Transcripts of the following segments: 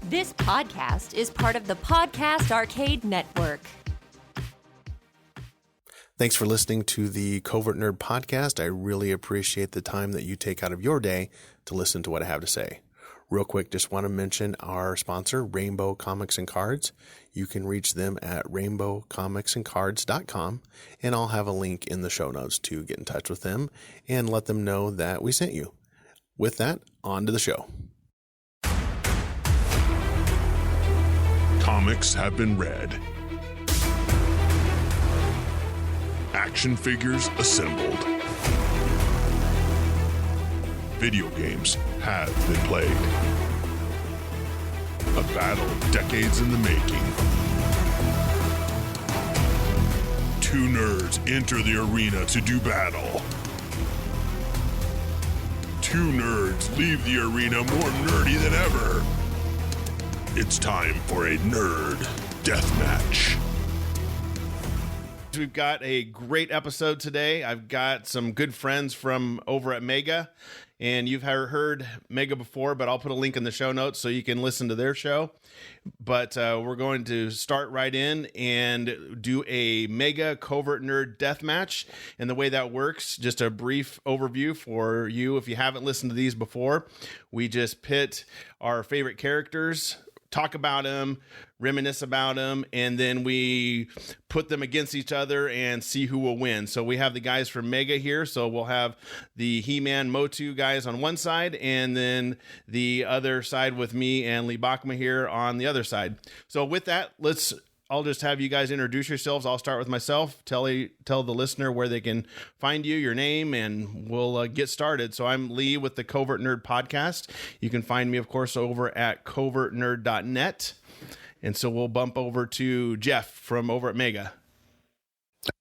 This podcast is part of the Podcast Arcade Network. Thanks for listening to the Covert Nerd Podcast. I really appreciate the time that you take out of your day to listen to what I have to say. Real quick, just want to mention our sponsor, Rainbow Comics and Cards. You can reach them at rainbowcomicsandcards.com, and I'll have a link in the show notes to get in touch with them and let them know that we sent you. With that, on to the show. Comics have been read. Action figures assembled. Video games have been played. A battle decades in the making. Two nerds enter the arena to do battle. Two nerds leave the arena more nerdy than ever. It's time for a nerd deathmatch. We've got a great episode today. I've got some good friends from over at Mega, and you've heard Mega before, but I'll put a link in the show notes so you can listen to their show. But we're going to start right in and do a Mega Covert Nerd Deathmatch. And the way that works, just a brief overview for you if you haven't listened to these before. We just pit our favorite characters, talk about them, reminisce about them, and then we put them against each other and see who will win. So we have the guys from Mega here. So we'll have the He-Man Motu guys on one side, and then the other side with me and Lee Bokma here on the other side. So with that, I'll just have you guys introduce yourselves. I'll start with myself. Tell the listener where they can find you, your name, and we'll get started. So I'm Lee with the Covert Nerd Podcast. You can find me, of course, over at covertnerd.net. And so we'll bump over to Jeff from over at Mega.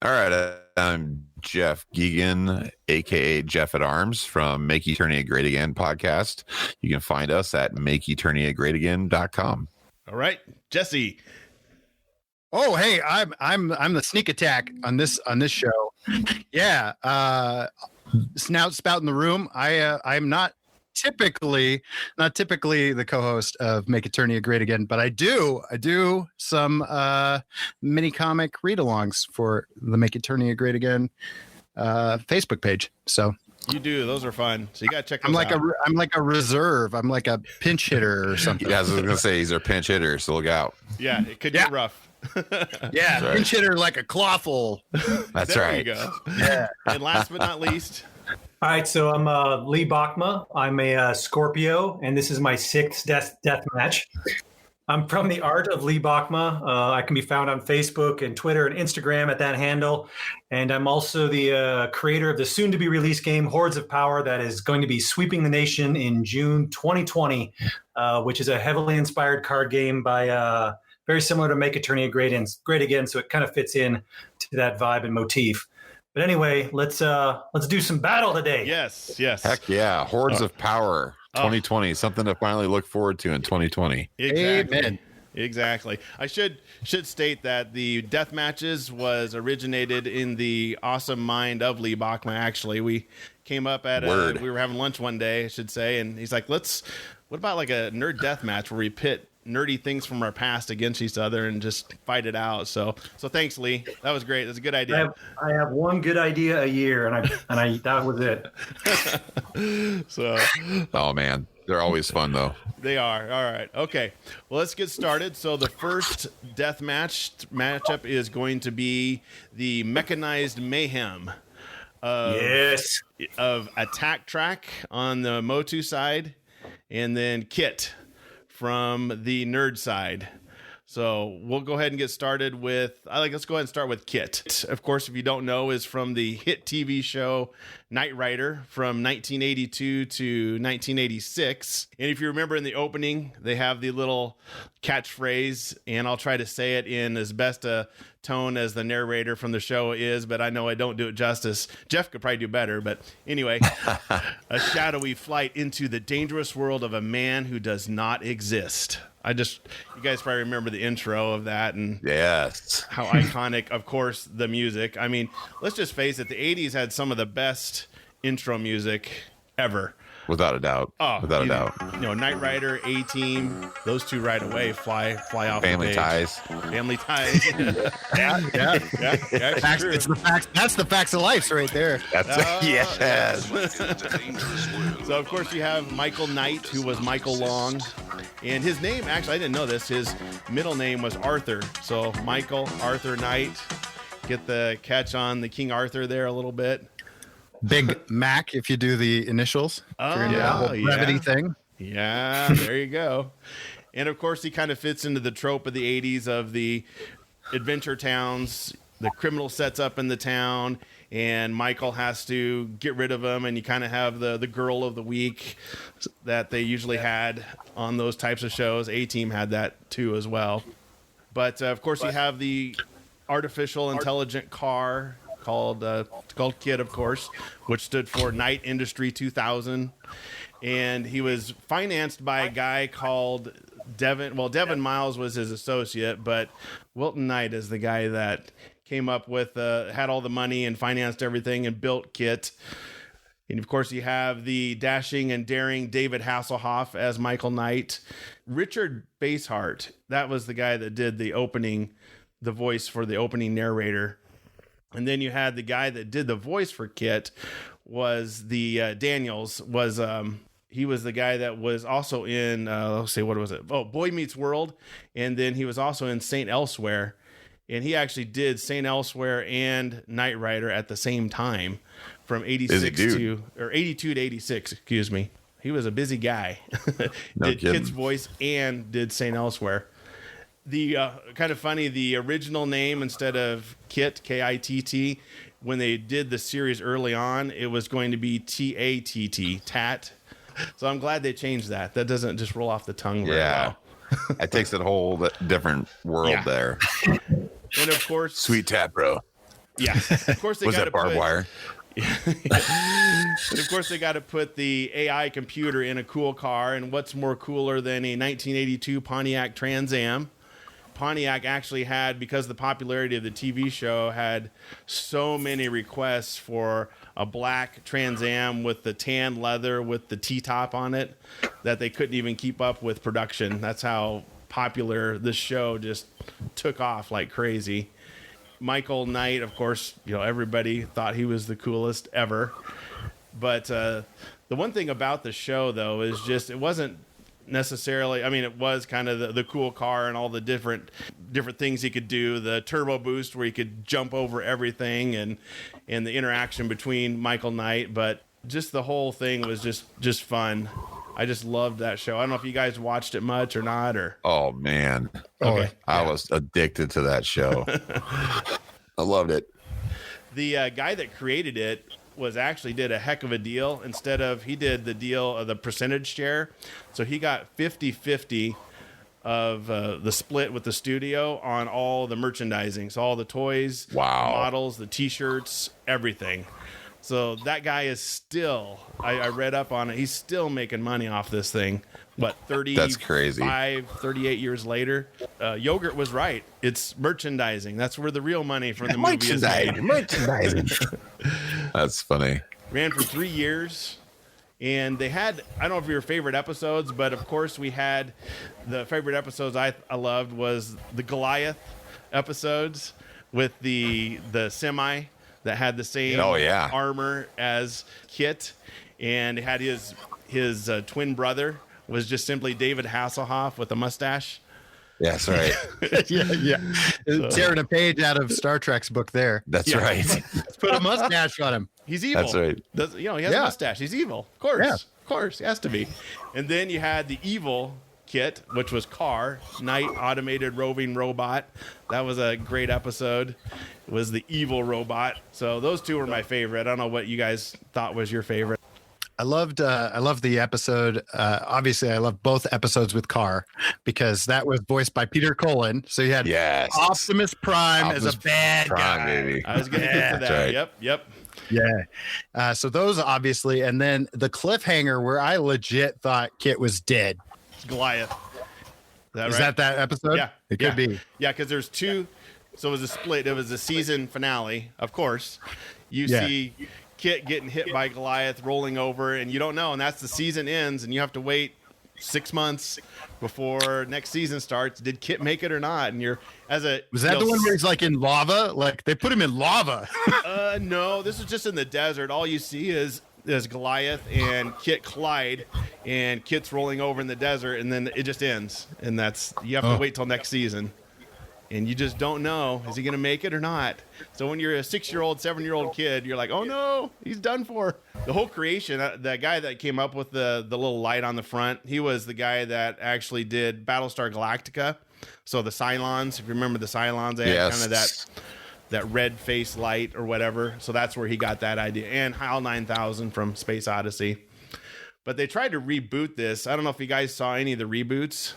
All right. I'm Jeff Geegan, a.k.a. Jeff at Arms from Make Eternia Great Again podcast. You can find us at makeeterniagreatagain.com. All right. Jesse. Oh, hey, I'm the sneak attack on this show. Yeah, snout spout in the room. I'm not typically the co-host of Make Eternia Great Again, but I do some mini comic read-alongs for the Make Eternia Great Again Facebook page. So You do. Those are fun. So you got to check those I'm out. like a reserve. I'm like a pinch hitter or something. Yeah, I was going to say he's our pinch hitter, so look out. Yeah, it could get rough. Yeah, right. pinch hitter like a clawful. That's there right. You go. Yeah. And last but not least. All right, so I'm Lee Bokma. I'm a Scorpio, and this is my sixth death match. I'm from the art of Lee Bokma. I can be found on Facebook and Twitter and Instagram at that handle. And I'm also the creator of the soon-to-be-released game Hordes of Power that is going to be sweeping the nation in June 2020, which is a heavily inspired card game by very similar to Make Eternia Great Again, so it kind of fits in to that vibe and motif. But anyway, let's do some battle today. Yes. Heck yeah. Hordes of Power 2020. Something to finally look forward to in 2020. Exactly. Amen. Exactly. I should state that the death matches was originated in the awesome mind of Lee Bokma. Actually, we came up at we were having lunch one day, I should say, and he's like, what about like a nerd death match where we pit nerdy things from our past against each other and just fight it out. So thanks, Lee. That was great. That's a good idea. I have one good idea a year, and I that was it. So, Oh, man. They're always fun, though. they are. All right. Okay. Well, let's get started. So the first death matchup is going to be the Mechanized Mayhem of Attack Track on the Motu side, and then Kit from the nerd side. So we'll go ahead and get started with, let's go ahead and start with Kit. Of course, if you don't know, is from the hit TV show Knight Rider from 1982 to 1986. And if you remember in the opening, they have the little catchphrase, and I'll try to say it in as best a tone as the narrator from the show is, but I know I don't do it justice. Jeff could probably do better, but anyway, a shadowy flight into the dangerous world of a man who does not exist. You guys probably remember the intro of that, and yes, how iconic, of course, the music. I mean, let's just face it, the 80s had some of the best intro music ever. Without a doubt. Oh, Without a doubt. You know, Knight Rider, A-Team, those two right away fly off Family the page. ties. Family ties. Yeah. That's Facts, true. it's the facts. That's the facts of life right there. That's yes. So, of course, you have Michael Knight, who was Michael Long. And his name, actually, I didn't know this. His middle name was Arthur. So, Michael Arthur Knight. Get the catch on the King Arthur there a little bit. Big Mac, if you do the initials. Oh, That whole brevity thing. Yeah, there you go. And of course, he kind of fits into the trope of the 80s of the adventure towns. The criminal sets up in the town, and Michael has to get rid of him. And you kind of have the girl of the week that they usually had on those types of shows. A-Team had that too as well. But of course, you have the artificial intelligent car called KID, of course, which stood for Knight Industry 2000. And he was financed by a guy called Devin. Well, Devin Miles was his associate, but Wilton Knight is the guy that came up with, had all the money and financed everything and built KIT. And of course, you have the dashing and daring David Hasselhoff as Michael Knight. Richard Basehart, that was the guy that did the voice for the opening narrator. And then you had the guy that did the voice for KIT was the Daniels was he was the guy that was also in let's see, what was it? Oh, Boy Meets World, and then he was also in Saint Elsewhere, and he actually did Saint Elsewhere and Knight Rider at the same time from 86 to 82 to 86. Excuse me. He was a busy guy. No did kidding. KIT's voice and did Saint Elsewhere. The kind of funny, the original name instead of KIT, K-I-T-T, when they did the series early on, it was going to be T-A-T-T, TAT. So I'm glad they changed that. That doesn't just roll off the tongue very well. It takes a whole different world there. And of course, Sweet tap, bro. Yeah. Of course they Was got that barbed wire? And of course, they got to put the AI computer in a cool car. And what's more cooler than a 1982 Pontiac Trans Am? Pontiac actually had, because the popularity of the TV show, had so many requests for a black Trans Am with the tan leather with the T-top on it that they couldn't even keep up with production. That's how popular this show just took off like crazy. Michael Knight, of course, everybody thought he was the coolest ever. But the one thing about the show, though, is just it wasn't necessarily, it was kind of the cool car and all the different things he could do, the turbo boost where he could jump over everything, and the interaction between Michael Knight, but just the whole thing was just fun. I just loved that show. I don't know if you guys watched it much or not, or Oh man. Okay. I was addicted to that show. I loved it. the guy that created it did a heck of a deal. He did the deal of the percentage share. So he got 50-50 of the split with the studio on all the merchandising. So all the toys, Wow. models, the T-shirts, everything. So that guy is still, I read up on it, he's still making money off this thing. What, 35, That's crazy. 38 years later? Yogurt was right. It's merchandising. That's where the real money from the movie is made. Merchandising. That's funny. Ran for 3 years. And they had, I don't know if your favorite episodes, but of course we had the favorite episodes I loved was the Goliath episodes with the semi that had the same armor as KIT, and had his twin brother was just simply David Hasselhoff with a mustache. That's right. yeah. Tearing a page out of Star Trek's book there. That's right. Let's put a mustache on him. He's evil. That's right. He has a mustache. He's evil. Of course. Yeah. Of course. He has to be. And then you had the evil KIT, which was Car, Knight Automated Roving Robot. That was a great episode. It was the evil robot. So those two were my favorite. I don't know what you guys thought was your favorite. I loved the episode. Obviously, I loved both episodes with Carr because that was voiced by Peter Cullen. So you had Optimus Prime as a bad guy. Baby. I was going to get to that. Right. Yep. Yeah. So those obviously, and then the cliffhanger where I legit thought KIT was dead. Goliath. Is that episode? Yeah. It could be. Yeah, because there's two. So it was a split. It was a season finale, of course. You see Kit getting hit by Goliath, rolling over, and you don't know, and that's the season ends, and you have to wait 6 months before next season starts. Did Kit make it or not? And you're was that the one where he's like in lava? Like they put him in lava? No, this is just in the desert. All you see is Goliath and Kit collide, and Kit's rolling over in the desert, and then it just ends. And you have to wait till next season. And you just don't know, is he going to make it or not? So when you're a 6-year-old, 7-year-old kid, you're like, oh no, he's done for. The whole creation, the guy that came up with the little light on the front, he was the guy that actually did Battlestar Galactica. So the Cylons, if you remember the Cylons, they had kind of that red face light or whatever. So that's where he got that idea. And HAL 9000 from Space Odyssey. But they tried to reboot this. I don't know if you guys saw any of the reboots.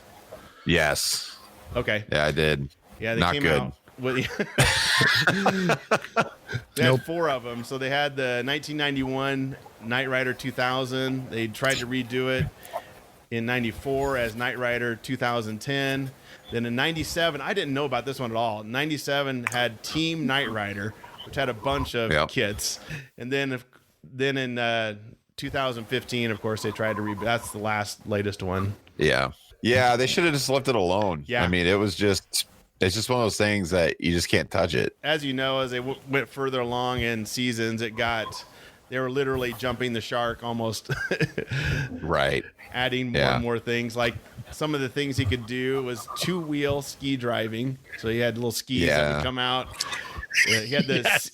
Yes. Okay. Yeah, I did. Yeah, they Not came good. out with they had 4 of them. So they had the 1991 Knight Rider 2000. They tried to redo it in 94 as Knight Rider 2010. Then in 97, I didn't know about this one at all. 97 had Team Knight Rider, which had a bunch of kits. And then in 2015, of course, they tried to reboot. That's the latest one. Yeah. Yeah, they should have just left it alone. Yeah. I mean, it's just one of those things that you just can't touch it. As you know, as they went further along in seasons, they were literally jumping the shark almost. Right. Adding more and more things. Like some of the things he could do was 2-wheel ski driving. So he had little skis that would come out. He had this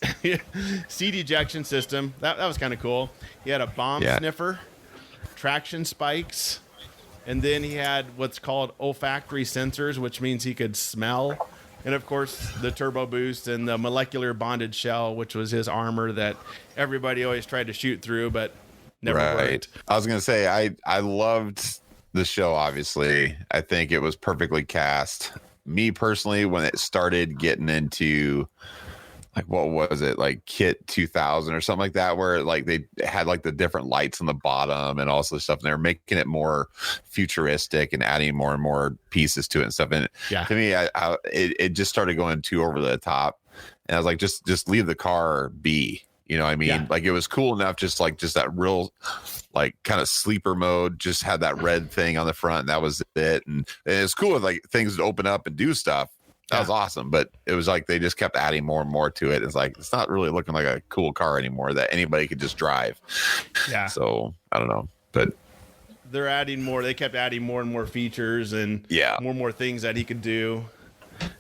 seed ejection system. That was kind of cool. He had a bomb sniffer, traction spikes. And then he had what's called olfactory sensors, which means he could smell. And, of course, the turbo boost and the molecular bonded shell, which was his armor that everybody always tried to shoot through, but never worked. I was going to say, I loved the show, obviously. I think it was perfectly cast. Me, personally, when it started getting into... like, what was it? Like Kit 2000 or something like that, where like they had like the different lights on the bottom and all this stuff. And they were making it more futuristic and adding more and more pieces to it and stuff. And to me, it just started going too over the top. And I was like, just leave the car be. You know what I mean? Yeah. Like it was cool enough, just that real, like kind of sleeper mode, just had that red thing on the front. And that was it. And it's cool with like things that open up and do stuff. That was awesome, but it was like they just kept adding more and more to it. It's like it's not really looking like a cool car anymore that anybody could just drive. Yeah. So I don't know, but they're adding more. They kept adding more and more features and more and more things that he could do,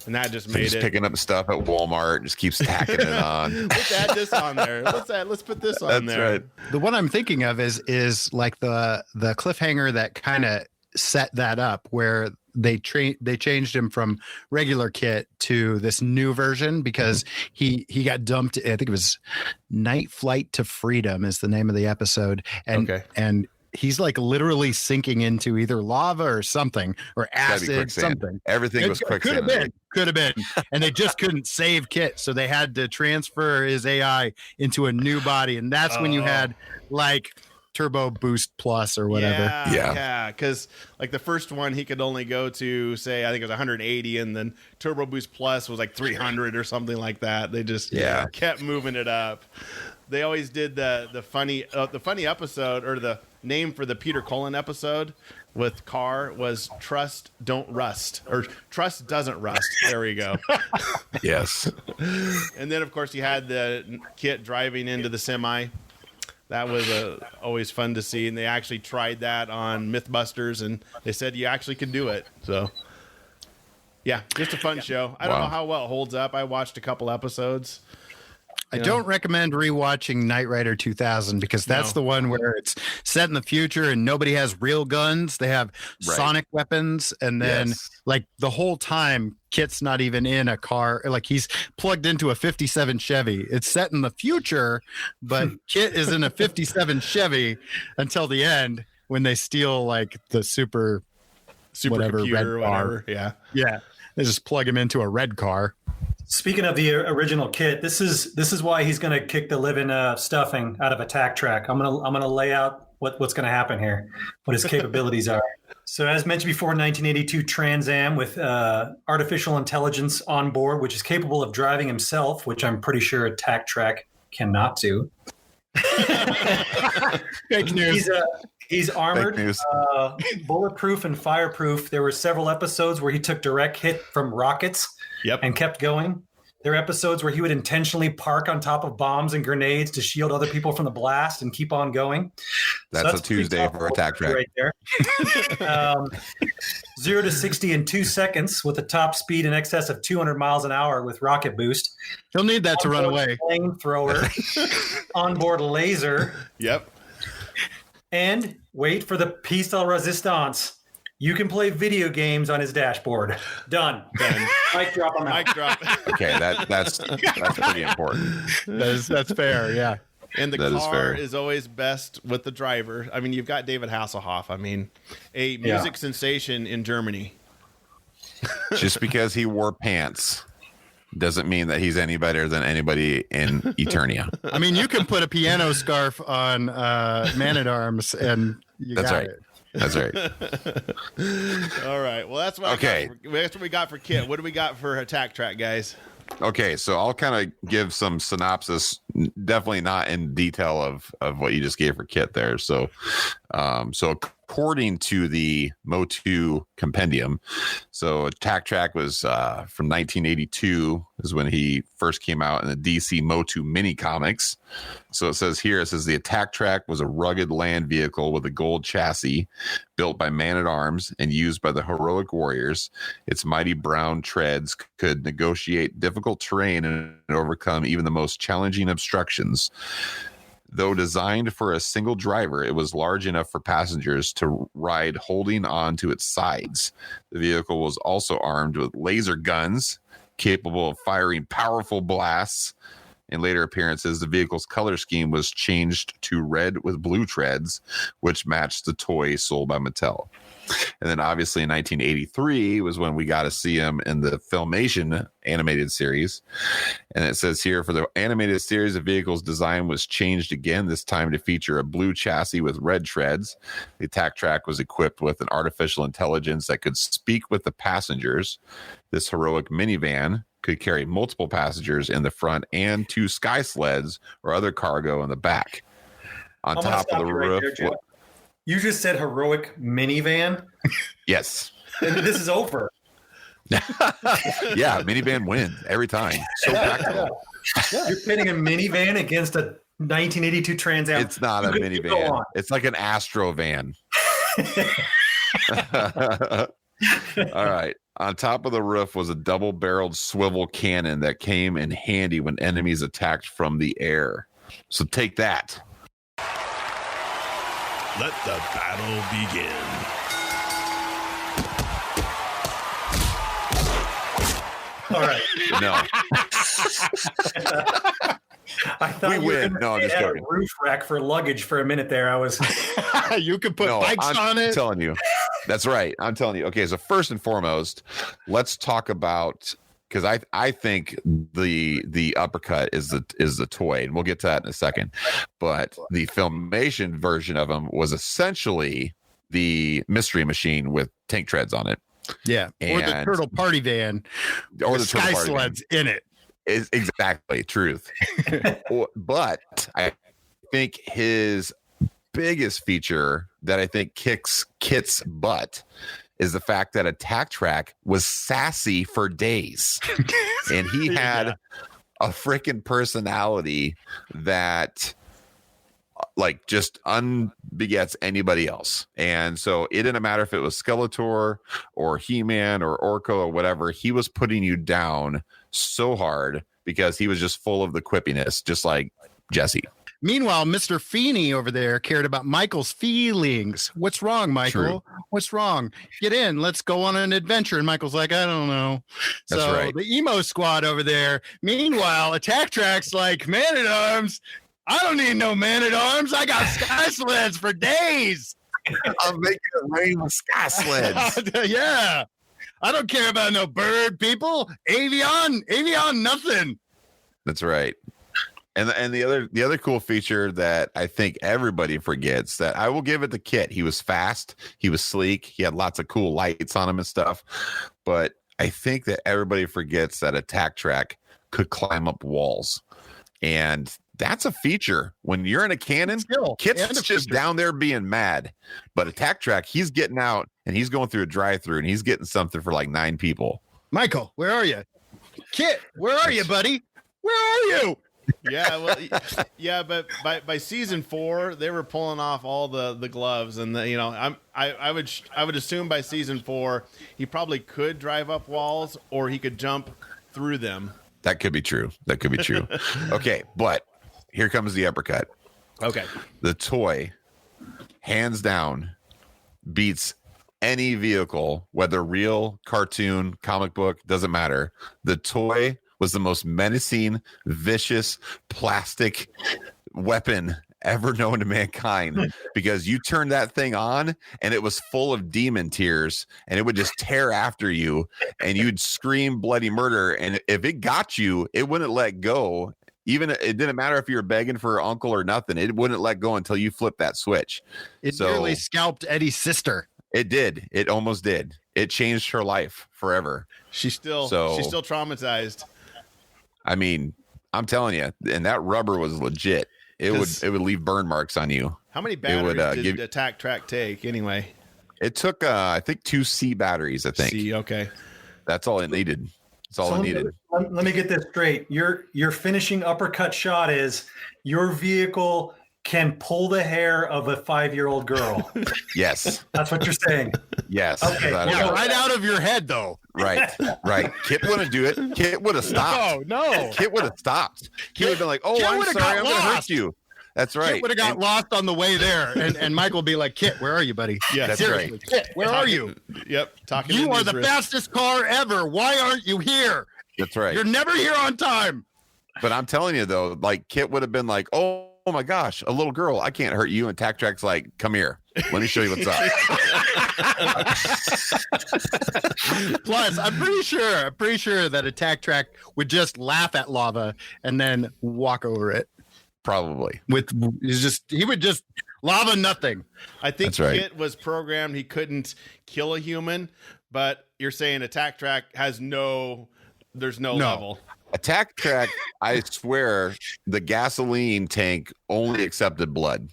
and that just made it. Picking up stuff at Walmart and just keeps tacking it on. Let's add this on there. Let's put this on there. Right. The one I'm thinking of is like the cliffhanger that kind of set that up, where they changed him from regular Kit to this new version because he got dumped. I think it was Night Flight to Freedom is the name of the episode. And he's like literally sinking into either lava or something or acid, something. Everything was quicksand. Could have been. And they just couldn't save Kit. So they had to transfer his AI into a new body. And that's when you had like Turbo Boost Plus or whatever. Yeah. Because like the first one, he could only go to say, I think it was 180, and then Turbo Boost Plus was like 300 or something like that. They just kept moving it up. They always did the funny episode, or the name for the Peter Cullen episode with Carr was Trust Don't Rust, or Trust Doesn't Rust. There we go. Yes. And then of course you had the Kit driving into the semi. That was always fun to see, and they actually tried that on Mythbusters, and they said you actually could do it. So, yeah, just a fun show. I don't know how well it holds up. I watched a couple episodes. I don't recommend rewatching Knight Rider 2000 because that's the one where it's set in the future and nobody has real guns. They have sonic weapons, and then like the whole time Kit's not even in a car. Like he's plugged into a 57 Chevy. It's set in the future, but Kit is in a 57 Chevy until the end when they steal like the super whatever red or whatever. car. Yeah. They just plug him into a red car. Speaking of the original Kit, this is why he's going to kick the living stuffing out of Attack Track. I'm gonna lay out what's going to happen here, what his capabilities are. So, as mentioned before, 1982 Trans Am with artificial intelligence on board, which is capable of driving himself, which I'm pretty sure Attack Track cannot do. Fake news. He's armored, Fake news. bulletproof, and fireproof. There were several episodes where he took direct hit from rockets and kept going. There are episodes where he would intentionally park on top of bombs and grenades to shield other people from the blast and keep on going. That's a Tuesday for Attack Track. Right there. 0 to 60 in 2 seconds with a top speed in excess of 200 miles an hour with rocket boost. He'll need that to run away. Flamethrower, onboard laser. Yep. And wait for the piece de resistance. You can play video games on his dashboard. Done. Mic drop on that. Mic drop. Okay, that's pretty important. That's fair. Yeah. And the That is car fair. is always best with the driver. I mean, you've got David Hasselhoff. I mean, a music sensation in Germany. Just because he wore pants doesn't mean that he's any better than anybody in Eternia. I mean, you can put a piano scarf on Man-at-Arms and you That's got right. it. That's right. All right. Well, that's what Okay. that's what we got for Kit. What do we got for Attack Track, guys? Okay, so I'll kind of give some synopsis, definitely not in detail of what you just gave for Kit there. So, according to the Mo2 compendium, so Attack Track was from 1982 is when he first came out in the DC Mo2 mini comics. So it says the Attack Track was a rugged land vehicle with a gold chassis built by Man-at-Arms and used by the heroic warriors. Its mighty brown treads could negotiate difficult terrain and overcome even the most challenging obstructions. Though designed for a single driver, it was large enough for passengers to ride holding on to its sides. The vehicle was also armed with laser guns capable of firing powerful blasts. In later appearances, the vehicle's color scheme was changed to red with blue treads, which matched the toy sold by Mattel. And then obviously in 1983 was when we got to see him in the Filmation animated series. And it says here, for the animated series, the vehicle's design was changed again, this time to feature a blue chassis with red treads. The Attack Track was equipped with an artificial intelligence that could speak with the passengers. This heroic minivan could carry multiple passengers in the front and 2 sky sleds or other cargo in the back. On top of the roof. You just said heroic minivan. Yes. And this is over. Yeah, minivan wins every time. So practical. You're pitting a minivan against a 1982 Trans Am. It's not a minivan. It's like an Astro van. All right. On top of the roof was a double-barreled swivel cannon that came in handy when enemies attacked from the air. So take that. Let the battle begin. All right. No. I thought We you were win. gonna No, I'm say just it had joking. a roof rack for luggage for a minute there. I was. You could put bikes I'm on it. telling you. That's right. I'm telling you. Okay, so first and foremost, let's talk about, because I think the uppercut is the toy, and we'll get to that in a second. But the Filmation version of him was essentially the Mystery Machine with tank treads on it. Yeah, or the And- Turtle Party Van, Or with the Turtle sky Party Van. sleds in it. Is exactly truth. But I think his biggest feature that I think kicks Kit's butt is the fact that Attack Track was sassy for days. And he had a freaking personality that like just unbegets anybody else. And so it didn't matter if it was Skeletor or He-Man or Orko or whatever, he was putting you down so hard because he was just full of the quippiness, just like Jesse. Meanwhile, Mr. Feeney over there cared about Michael's feelings. What's wrong, Michael? True. What's wrong? Get in. Let's go on an adventure. And Michael's like, I don't know. That's so right. the emo squad over there. Meanwhile, Attack Track's like, Man-at-Arms. I don't need no Man-at-Arms. I got sky sleds for days. I'm making it rain with sky sleds. Yeah. I don't care about no bird people. Avion, nothing. That's right. And the other cool feature that I think everybody forgets, that I will give it to Kit. He was fast, he was sleek, he had lots of cool lights on him and stuff. But I think that everybody forgets that Attack Track could climb up walls. And That's a feature. When you're in a cannon, Kit's just down there being mad. But Attack Track, he's getting out and he's going through a drive-through and he's getting something for like 9 people. Michael, where are you? Kit, where are you, buddy? Where are you? Yeah, well, yeah, but by season 4, they were pulling off all the gloves, and I would assume by season 4 he probably could drive up walls or he could jump through them. That could be true. Okay, but here comes the uppercut. Okay, the toy, hands down, beats any vehicle, whether real, cartoon, comic book, doesn't matter. The toy was the most menacing, vicious, plastic weapon ever known to mankind, because you turned that thing on and it was full of demon tears and it would just tear after you and you'd scream bloody murder. And if it got you, it wouldn't let go. Even it didn't matter if you were begging for an uncle or nothing. It wouldn't let go until you flipped that switch. It nearly scalped Eddie's sister. It did. It almost did. It changed her life forever. She's still traumatized. I mean, I'm telling you, and that rubber was legit. It would leave burn marks on you. How many batteries did Attack Track take anyway? It took, I think, 2 C batteries. I think. C, okay. That's all it needed. That's all it needed. Let me get this straight. Your finishing uppercut shot is your vehicle can pull the hair of a 5-year-old girl. Yes. That's what you're saying. Yes. Okay. Yeah, right out of your head, though. Right. Kit wouldn't do it. Kit would have stopped. No. Kit would have stopped. Kit would have been like, "Oh, I'm sorry, I'm going to hurt you." That's right. Kit would have got lost on the way there, and Michael would be like, "Kit, where are you, buddy?" Yeah, that's seriously, right. Kit, where are you? Yep. You are the fastest car ever. Why aren't you here? That's right. You're never here on time. But I'm telling you though, like Kit would have been like, "Oh my gosh, a little girl, I can't hurt you." And Attack Track's like, "Come here. Let me show you what's up." Plus, I'm pretty sure that Attack Track would just laugh at lava and then walk over it. Probably. He would just lava nothing. I think That's right. Kit was programmed he couldn't kill a human, but you're saying Attack Track has there's no level. Attack Track, I swear, the gasoline tank only accepted blood.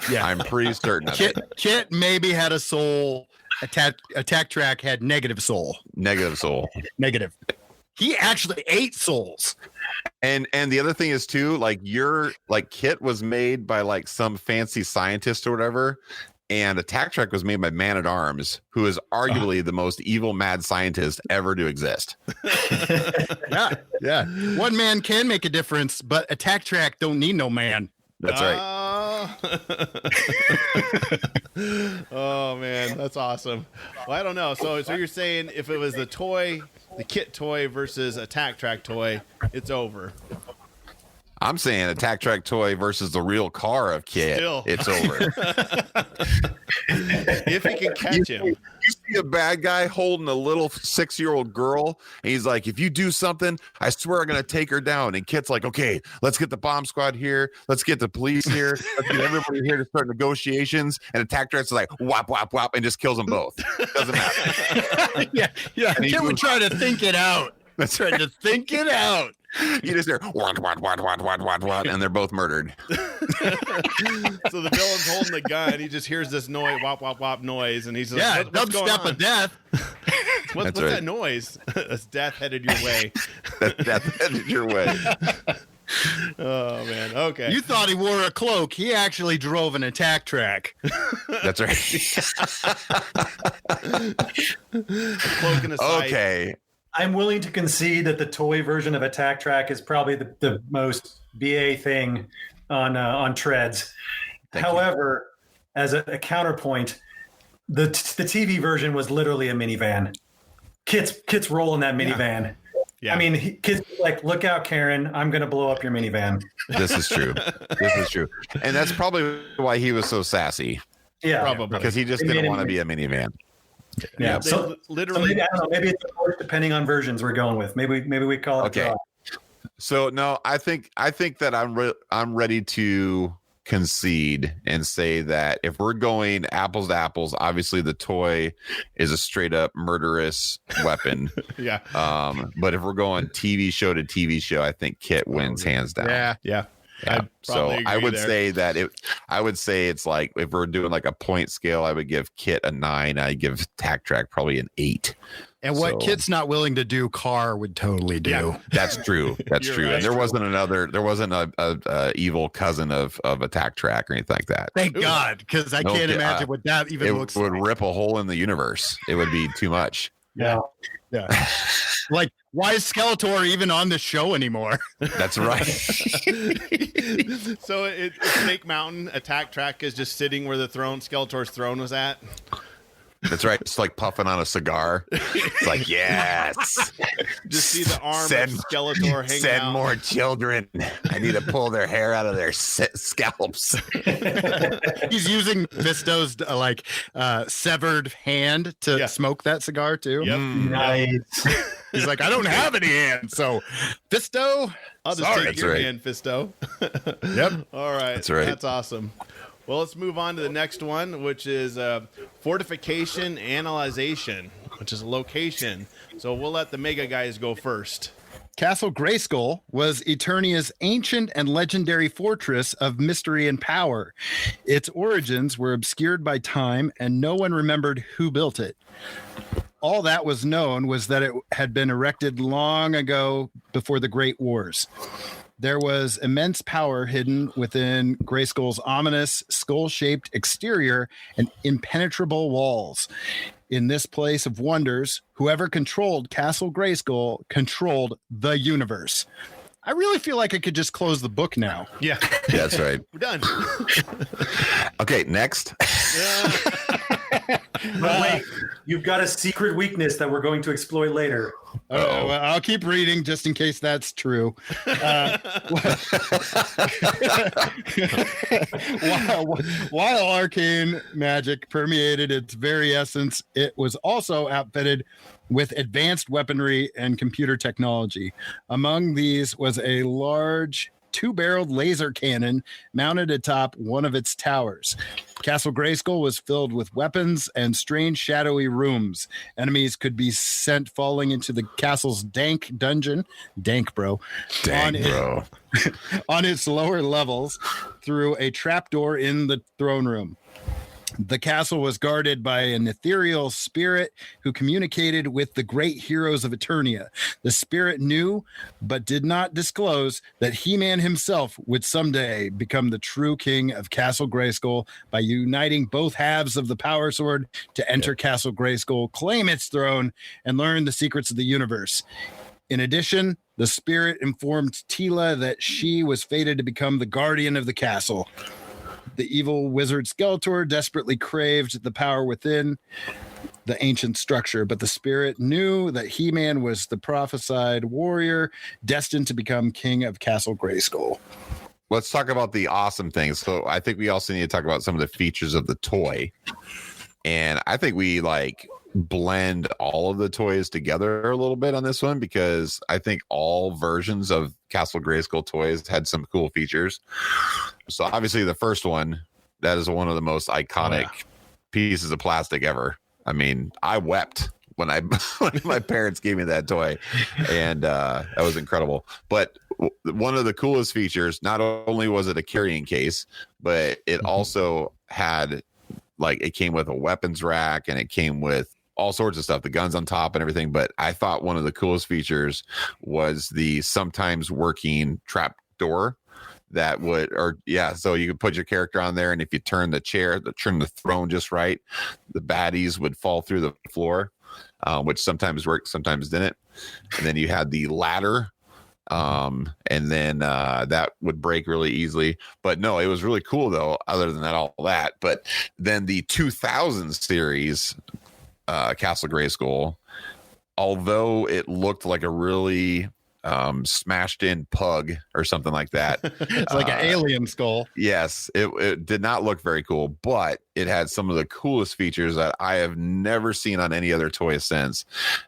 Yeah, I'm pretty certain of it. Kit maybe had a soul. Attack Track had negative soul. Negative soul. Negative. He actually ate souls. And the other thing is too, like Kit was made by like some fancy scientist or whatever. And Attack Track was made by Man-at-Arms, who is arguably the most evil mad scientist ever to exist. Yeah. One man can make a difference, but Attack Track don't need no man. That's right. Oh man, that's awesome. Well, I don't know. So you're saying if it was the Kit toy versus Attack Track toy, it's over. I'm saying Attack Track toy versus the real car of Kit. Still. It's over. If he can catch him. You see a bad guy holding a little 6-year-old girl, and he's like, "If you do something, I swear I'm going to take her down." And Kit's like, "Okay, let's get the bomb squad here. Let's get the police here. Let's get everybody here to start negotiations." And Attack Track's like, "Whop, whop, whop," and just kills them both. Doesn't matter. Yeah. Kit would try to think it out. That's right. To think it out. You just hear what, and they're both murdered. So the villain's holding the gun. He just hears this noise, wop, wop, wop noise, and he's like, what's going on? Of death. What's that noise? That's death headed your way. Death headed your way. Oh, man. Okay. You thought he wore a cloak. He actually drove an Attack Track. That's right. Cloak in a sight. Okay. I'm willing to concede that the toy version of Attack Track is probably the most BA thing on treads. However, as a counterpoint, the TV version was literally a minivan. Kit's rolling that minivan. Yeah. I mean, Kit's like, "Look out, Karen! I'm going to blow up your minivan." This is true. And that's probably why he was so sassy. Yeah, probably because he just didn't want to be a minivan. Yeah, so literally, maybe, I don't know. Maybe it's depending on versions we're going with. Maybe we call it. Okay. So no, I think that I'm ready to concede and say that if we're going apples to apples, obviously the toy is a straight up murderous weapon. Yeah. But if we're going TV show to TV show, I think Kit wins hands down. Yeah. Yeah. So agree I would there. say that I would say it's like, if we're doing like a point scale, I would give Kit a 9. I give Tack Track probably an 8. And what So- Kit's not willing to do, Carr would totally do. Yeah. That's true. That's You're true. right. And there wasn't a evil cousin of Attack Track or anything like that. Thank God, because I No, can't imagine what that even It looks would like. rip a hole in the universe. It would be too much. Yeah. Yeah. Like, why is Skeletor even on the show anymore? That's right. So it's Snake Mountain. Attack Track is just sitting where the Skeletor's throne was at. That's right. It's like puffing on a cigar. It's like, yes. Just see the arm Send- of Skeletor hanging Send out. more children. I need to pull their hair out of their scalps. He's using Fisto's severed hand to smoke that cigar too. Yep. Nice. He's like, I don't have any hands, so Fisto. I'll just Sorry. take That's your right. hand, Fisto. Yep. All right. That's right. That's awesome. Well, let's move on to the next one, which is fortification analyzation, which is location. So we'll let the Mega guys go first. Castle Grayskull was Eternia's ancient and legendary fortress of mystery and power. Its origins were obscured by time, and no one remembered who built it. All that was known was that it had been erected long ago before the Great Wars. There was immense power hidden within Grayskull's ominous, skull-shaped exterior and impenetrable walls. In this place of wonders, whoever controlled Castle Grayskull controlled the universe. I really feel like I could just close the book now. Yeah. That's right. We're done. Okay, next. But wait, you've got a secret weakness that we're going to exploit later. Well, I'll keep reading just in case that's true. While arcane magic permeated its very essence, it was also outfitted with advanced weaponry and computer technology. Among these was a large two-barreled laser cannon mounted atop one of its towers. Castle Grayskull was filled with weapons and strange shadowy rooms. Enemies could be sent falling into the castle's dank dungeon. Dank, bro. Dang, bro. On its lower levels through a trapdoor in the throne room. The castle was guarded by an ethereal spirit who communicated with the great heroes of Eternia. The spirit knew, but did not disclose, that He-Man himself would someday become the true king of Castle Grayskull by uniting both halves of the power sword to enter Castle Grayskull, claim its throne, and learn the secrets of the universe. In addition, the spirit informed Tila that she was fated to become the guardian of the castle. The evil wizard Skeletor desperately craved the power within the ancient structure, but the spirit knew that He-Man was the prophesied warrior destined to become king of Castle Grayskull. Let's talk about the awesome things. So I think we also need to talk about some of the features of the toy. And I think we blend all of the toys together a little bit on this one, because I think all versions of Castle Grayskull toys had some cool features. So obviously the first one, that is one of the most iconic pieces of plastic ever. I mean, I wept when my parents gave me that toy, and that was incredible. But one of the coolest features, not only was it a carrying case, but it also had it came with a weapons rack, and it came with all sorts of stuff, the guns on top and everything. But I thought one of the coolest features was the sometimes working trap door that would, so you could put your character on there, and if you turn the throne just right, the baddies would fall through the floor, which sometimes worked, sometimes didn't. And then you had the ladder, and then that would break really easily. But no, it was really cool though, other than that, all that. But then the 2000 series Castle Grayskull, although it looked like a really smashed in pug or something like that, It's like an alien skull. yes, it did not look very cool, but it had some of the coolest features that I have never seen on any other toy since.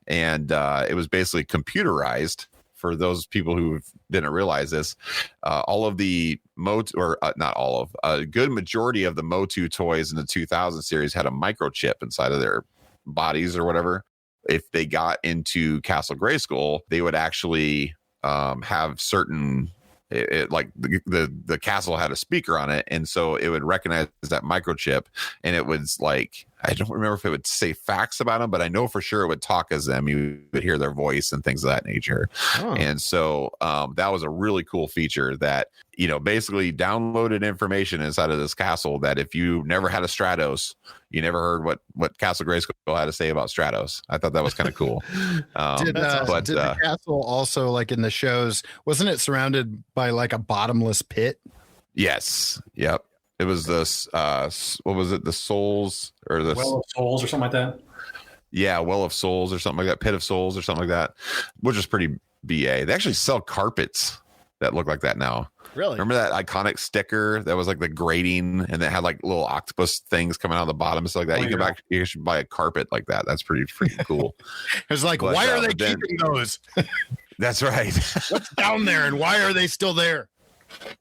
And it was basically computerized. For those people who didn't realize this, all of the not all of, a good majority of the Motu toys in the 2000 series had a microchip inside of their bodies or whatever. If they got into Castle Grayskull, they would actually have certain it like the castle had a speaker on it, and so it would recognize that microchip, and it was like, I don't remember if it would say facts about them, but I know for sure it would talk as them. You would hear their voice and things of that nature. And so that was a really cool feature that, you know, basically downloaded information inside of this castle that if you never had a Stratos, you never heard what Castle Grayskull had to say about Stratos. I thought that was kind of cool. Did the castle also, like in the shows, wasn't it surrounded by like a bottomless pit? Yes. Yep. It was this, what was it? The Souls or the Well of Souls or something like that. Yeah, Well of Souls or something like that. Pit of Souls or something like that, which is pretty BA. They actually sell carpets that look like that now. Really? Remember that iconic sticker that was like the grating and that had like little octopus things coming out of the bottom and stuff like that? You should buy a carpet like that. That's pretty freaking cool. It's like, why are they keeping those? That's right. What's down there and why are they still there?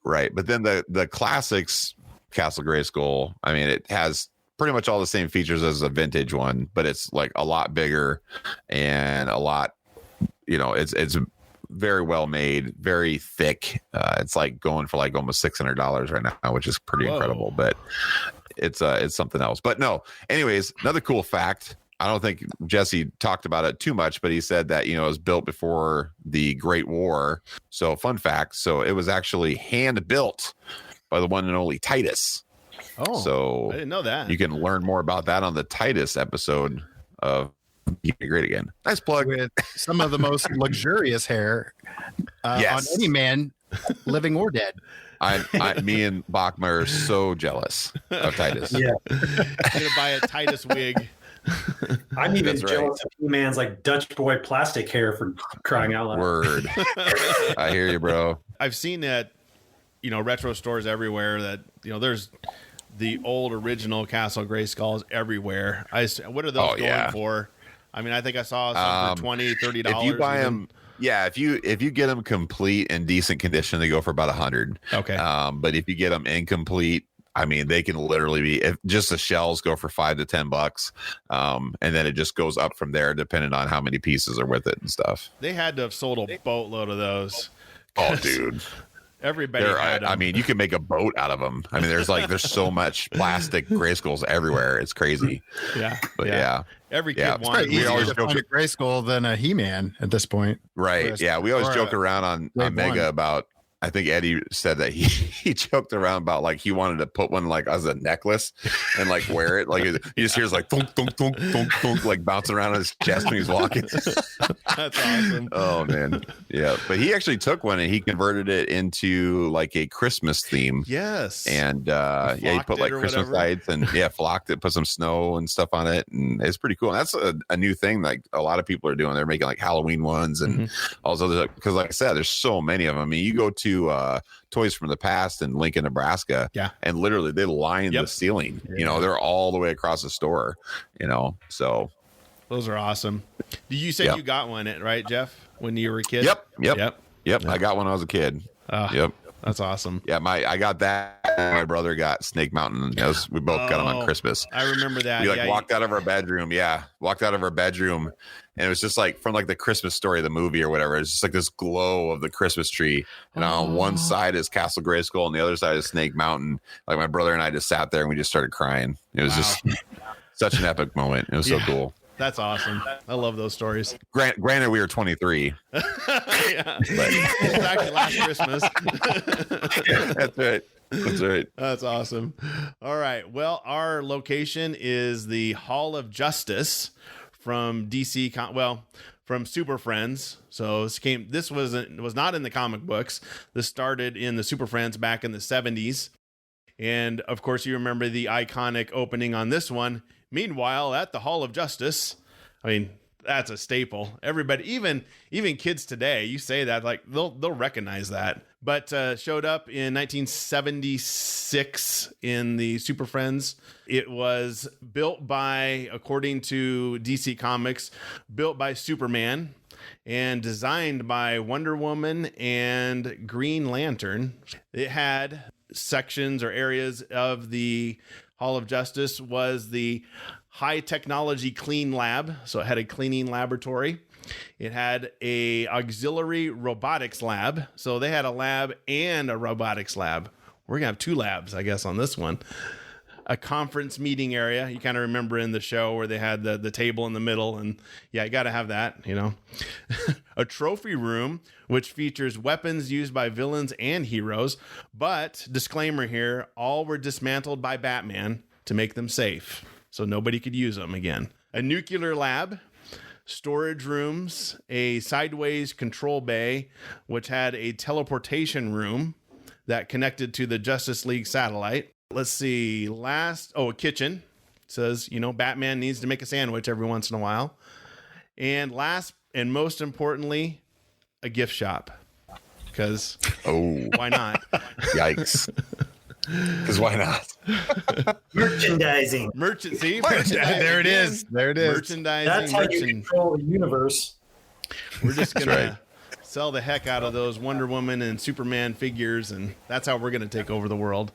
Right. But then the classics Castle Grayskull, I mean, it has pretty much all the same features as a vintage one, but it's like a lot bigger and a lot, you know, it's very well made, very thick. It's like going for like almost $600 right now, which is pretty incredible, but it's something else. But no, anyways, another cool fact. I don't think Jesse talked about it too much, but he said that, you know, it was built before the Great War. So fun fact. So it was actually hand built by the one and only Titus. Oh, so I didn't know that. You can learn more about that on the Titus episode of Great Again. Nice plug. With some of the most luxurious hair on any man, living or dead. Me and Bokma are so jealous of Titus. Yeah, I'm gonna buy a Titus wig. I'm even jealous of He-Man's like Dutch boy plastic hair, for crying out loud. Word. I hear you, bro. I've seen that, you know, retro stores everywhere that, you know, there's the old original Castle Grayskulls everywhere. What are those going for? I mean, I think I saw some for $20, $30. If you buy them, if you get them complete in decent condition, they go for about $100. Okay. But if you get them incomplete, I mean, they can literally be, if just the shells go for $5 to $10. And then it just goes up from there, depending on how many pieces are with it and stuff. They had to have sold a boatload of those. Oh, dude. Everybody had them. I mean, you can make a boat out of them. I mean, there's so much plastic Grayskulls everywhere. It's crazy. Yeah. But yeah. Every kid wanted. We always joke a Grayskull than a He-Man at this point. Right. Yeah. We always joke around on Mega about, I think Eddie said that he joked around about like he wanted to put one like as a necklace and like wear it. Like he just hears like thunk, thunk, thunk, thunk, thunk, like bouncing around on his chest when he's walking. That's awesome. Oh man. Yeah. But he actually took one and he converted it into like a Christmas theme. Yes. And he put like Christmas lights and flocked it, put some snow and stuff on it. And it's pretty cool. And that's a new thing like a lot of people are doing. They're making like Halloween ones and all those other, because like I said, there's so many of them. I mean, you go to Toys from the Past in Lincoln, Nebraska, and literally they line the ceiling. You know, they're all the way across the store. You know, so those are awesome. You said you got one, right, Jeff, when you were a kid? Yep. I got one when I was a kid. Yep. That's awesome. Yeah, I got that. My brother got Snake Mountain. We both got them on Christmas. I remember that. We walked out of our bedroom. Walked out of our bedroom, and it was just like from like the Christmas Story, the movie or whatever. It's just like this glow of the Christmas tree, and on one side is Castle Grayskull, and the other side is Snake Mountain. Like my brother and I just sat there and we just started crying. It was just such an epic moment. It was so cool. That's awesome. I love those stories. Granted, we were 23. But it was actually last Christmas. That's right. That's right. That's awesome. All right. Well, our location is the Hall of Justice from DC. From Super Friends. So this was not in the comic books. This started in the Super Friends back in the 70s. And of course, you remember the iconic opening on this one. Meanwhile, at the Hall of Justice, I mean, that's a staple. Everybody, even kids today, you say that like they'll recognize that. But showed up in 1976 in the Super Friends. It was built by, according to DC Comics, built by Superman and designed by Wonder Woman and Green Lantern. It had sections or areas of the Hall of Justice was the high technology clean lab. So it had a cleaning laboratory. It had a auxiliary robotics lab. So they had a lab and a robotics lab. We're going to have 2 labs, I guess, on this one. A conference meeting area. You kind of remember in the show where they had the table in the middle, and yeah, you got to have that, you know. A trophy room, which features weapons used by villains and heroes. But disclaimer here, all were dismantled by Batman to make them safe, so nobody could use them again. A nuclear lab, storage rooms, a sideways control bay, which had a teleportation room that connected to the Justice League satellite. Let's see. A kitchen. It says, you know, Batman needs to make a sandwich every once in a while. And last and most importantly, a gift shop. Because why not? Yikes. Because why not? Merchandising. Merchandising. There it is. Merchandising. That's how you control the universe. We're just going to sell the heck out of those Wonder Woman and Superman figures, and that's how we're going to take over the world.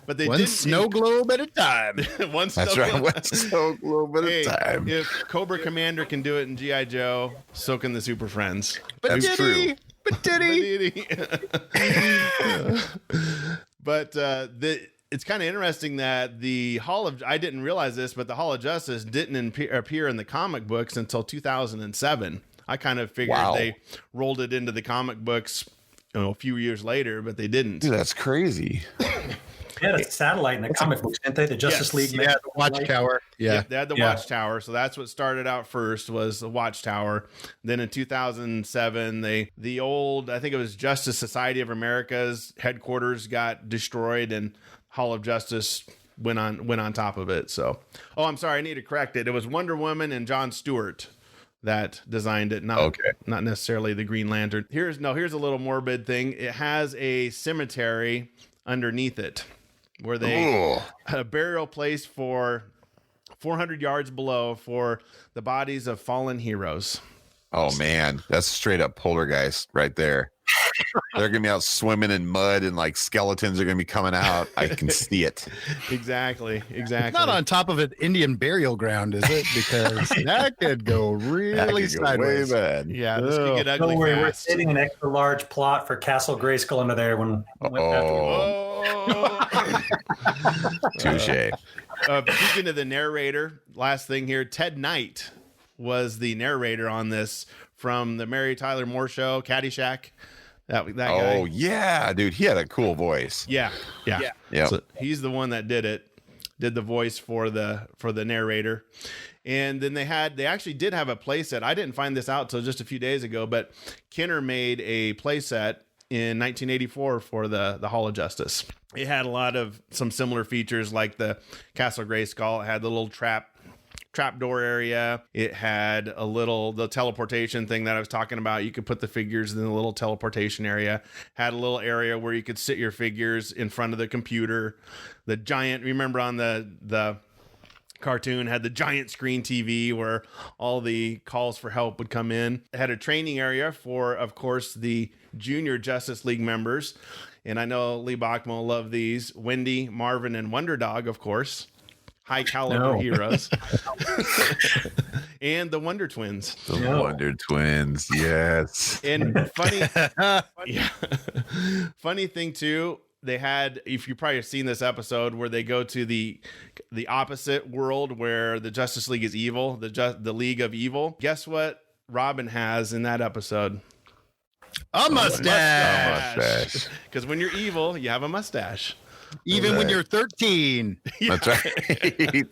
But they one snow globe at a time. One snow globe at a time. If Cobra Commander can do it in G.I. Joe, so can the Super Friends. But That's true. But it's kind of interesting that I didn't realize this, but the Hall of Justice didn't appear in the comic books until 2007. I kind of figured they rolled it into the comic books, you know, a few years later, but they didn't. Dude, that's crazy. They had a satellite in the comic books, didn't they? The Justice League. Yeah, the Watchtower. Yeah, they had the Watchtower. So that's what started out first, was the Watchtower. Then in 2007, I think it was Justice Society of America's headquarters got destroyed, and Hall of Justice went on top of it. So, I'm sorry, I need to correct it. It was Wonder Woman and John Stewart that designed it, not necessarily the Green Lantern. Here's a little morbid thing. It has a cemetery underneath it, where they had a burial place for 400 yards below for the bodies of fallen heroes. Oh man, that's straight up poltergeist right there. They're gonna be out swimming in mud, and like skeletons are gonna be coming out. I can see it. Exactly. It's not on top of an Indian burial ground, is it? Because that could go really sideways. Way bad. Yeah, this could get ugly. Don't worry, we're fast. saving an extra large plot for Castle Grayskull under there when. Touche. Speaking of the narrator, last thing here, Ted Knight was the narrator on this from the Mary Tyler Moore Show, Caddyshack. That guy. Oh yeah, dude, he had a cool voice. Yeah. Yep. So he's the one that did the voice for the narrator. And then they actually did have a playset. I didn't find this out till just a few days ago, but Kenner made a playset in 1984 for the Hall of Justice. It had some similar features like the Castle Grayskull. It had the little trapdoor area. It had the teleportation thing that I was talking about. You could put the figures in the little teleportation area. Had a little area where you could sit your figures in front of the computer. The giant, remember on the cartoon, had the giant screen TV where all the calls for help would come in. It had a training area for, of course, the junior Justice League members. And I know Lee Bokma will love these. Wendy, Marvin, and Wonder Dog, of course. High caliber heroes. And the Wonder Twins. Wonder Twins, yes. And funny thing too, they had, if you probably have seen this episode where they go to the opposite world where the Justice League is evil, the League of Evil. Guess what Robin has in that episode? A mustache. Because when you're evil, you have a mustache. Even when you're 13. That's right.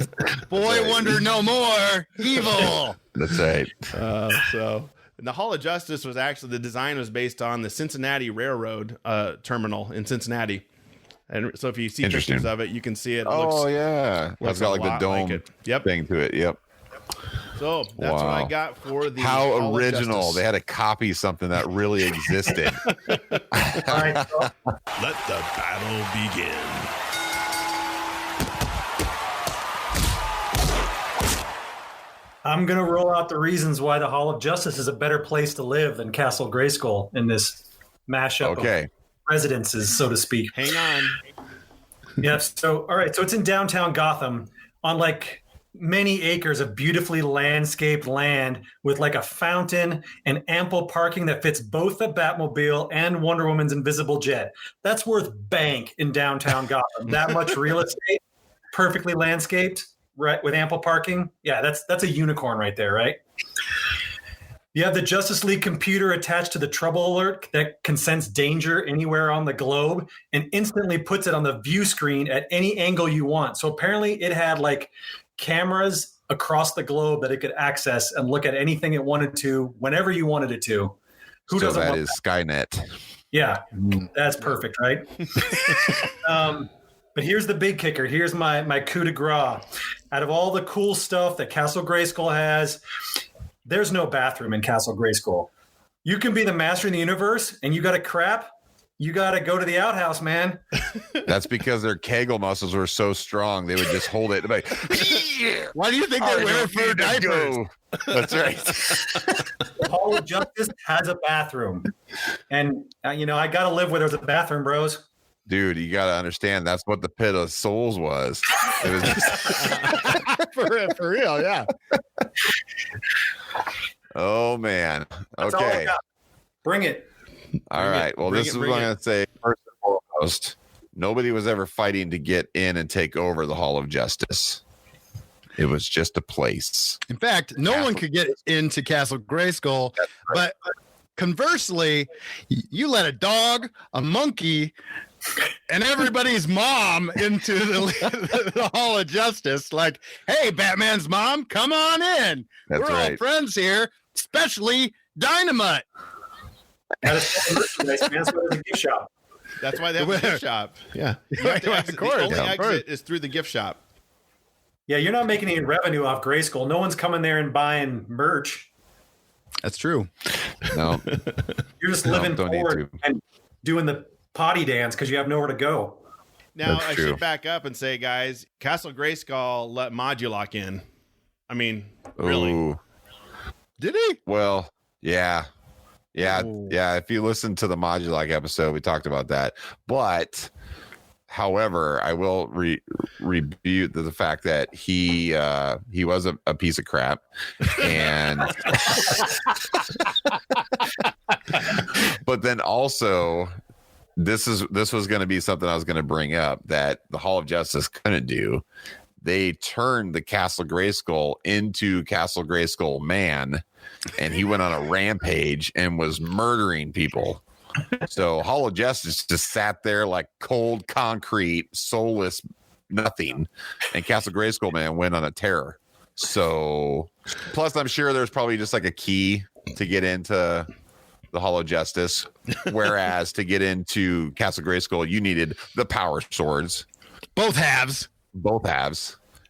Boy Wonder no more. Evil. That's right. And the Hall of Justice was actually, the design was based on the Cincinnati Railroad terminal in Cincinnati. And so if you see pictures of it, you can see it. It's got like the dome thing to it. Yep. So that's what I got for the How Hall original. They had to copy something that really existed. Let the battle begin. I'm going to roll out the reasons why the Hall of Justice is a better place to live than Castle Grayskull in this mashup of residences, so to speak. Hang on. Yes. So, all right. So it's in downtown Gotham. on like many acres of beautifully landscaped land with like a fountain and ample parking that fits both the Batmobile and Wonder Woman's invisible jet. That's worth bank in downtown Gotham. That much real estate, perfectly landscaped, right, with ample parking. Yeah, that's a unicorn right there, right? You have the Justice League computer attached to the trouble alert that can sense danger anywhere on the globe and instantly puts it on the view screen at any angle you want. So apparently it had like cameras across the globe that it could access and look at anything it wanted to, whenever you wanted it to. Who so doesn't that want is that? Skynet. Yeah, that's perfect, right? But here's the big kicker. Here's my coup de grace. Out of all the cool stuff that Castle Grayskull has, there's no bathroom in Castle Grayskull. You can be the master in the universe and you got to crap. You got to go to the outhouse, man. That's because their Kegel muscles were so strong. They would just hold it. Like, Why do you think they wear fur diapers? That's right. The Hall of Justice has a bathroom. And, I got to live where there's a bathroom, bros. Dude, you got to understand that's what the Pit of Souls was. It was just... for real, yeah. Oh, man. That's all I Okay. got. Bring it. All right. Well, this is what I'm going to say. First and foremost, nobody was ever fighting to get in and take over the Hall of Justice. It was just a place. In fact, no one could get into Castle Grayskull, but conversely, you let a dog, a monkey, and everybody's mom into the Hall of Justice. Like, hey, Batman's mom, come on in. That's We're all friends here, especially Dynamite. That's why there's a gift shop. That's why they have a gift shop. Yeah. You have to exit. The only exit is through the gift shop. Yeah, you're not making any revenue off Grayskull. No one's coming there and buying merch. That's true. No. You're just living don't need forward to. and doing the potty dance because you have nowhere to go. Now, That's I true. should back up and say, guys, Castle Grayskull let Modulock in. I mean, really? Ooh. Did he? Well, yeah. Yeah. Ooh. Yeah. If you listen to the Modulock episode, we talked about that. But, however, I will rebuke the fact that he was a piece of crap. And but then also this was going to be something I was going to bring up that the Hall of Justice couldn't do. They turned the Castle Grayskull into Castle Grayskull Man, and he went on a rampage and was murdering people. So Hall of Justice just sat there like cold concrete, soulless nothing, and Castle Grayskull Man went on a terror. So, plus I'm sure there's probably just like a key to get into the Hall of Justice, whereas to get into Castle Grayskull, you needed the power swords. Both halves.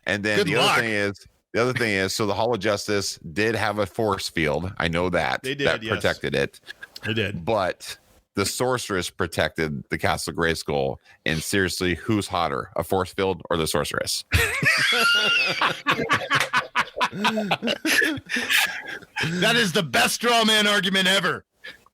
And then the other thing is, so the Hall of Justice did have a force field. I know that. They did, that yes. protected it. They did. But the sorceress protected the Castle Grayskull. And seriously, who's hotter, a force field or the sorceress? That is the best straw man argument ever.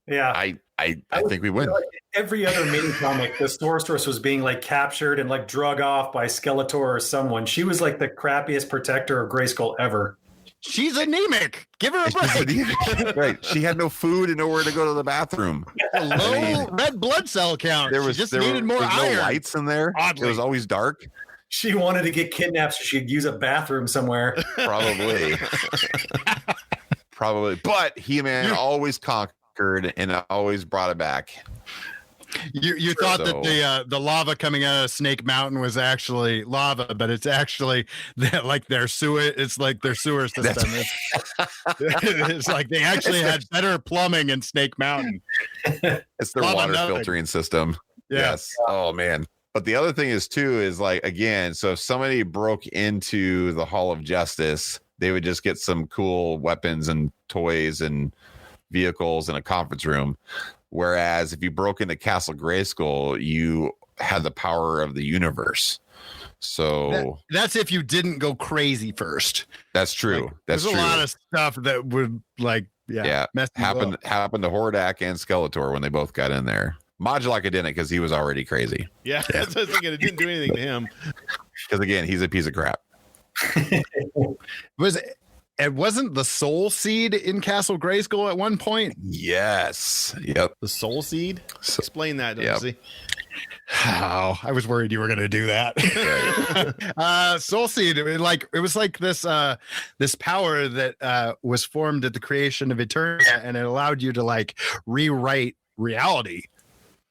Yeah. I think we win. Like every other mini comic, the sorceress was being like captured and like drug off by Skeletor or someone. She was like the crappiest protector of Grayskull ever. She's anemic. Give her a break. Right. She had no food and nowhere to go to the bathroom. Low red blood cell count. There was she just needed more no iron. lights in there. Oddly. It was always dark. She wanted to get kidnapped so she could use a bathroom somewhere. Probably. But He-Man always conquered and always brought it back. You thought that the lava coming out of Snake Mountain was actually lava, but it's actually their sewer. It's like their sewer system. It's like they actually had better plumbing in Snake Mountain. It's their water filtering system. Yeah. Yes. Oh man. But the other thing is like, again, so if somebody broke into the Hall of Justice, they would just get some cool weapons and toys and vehicles in a conference room. Whereas if you broke into Castle Grayskull, you had the power of the universe. So that's if you didn't go crazy first. That's true. Like, that's there's true. a lot of stuff that would mess you happened up. to Hordak and Skeletor when they both got in there. Modulok didn't because he was already crazy. Yeah, that's what I was thinking. It didn't do anything to him. Because again, he's a piece of crap. It wasn't the Soul Seed in Castle Grayskull at one point? Yes. Yep. The Soul Seed? Explain that, Yep. Dempsey. Oh, I was worried you were going to do that. Soul Seed, it was like this power that was formed at the creation of Eternia, and it allowed you to like rewrite reality.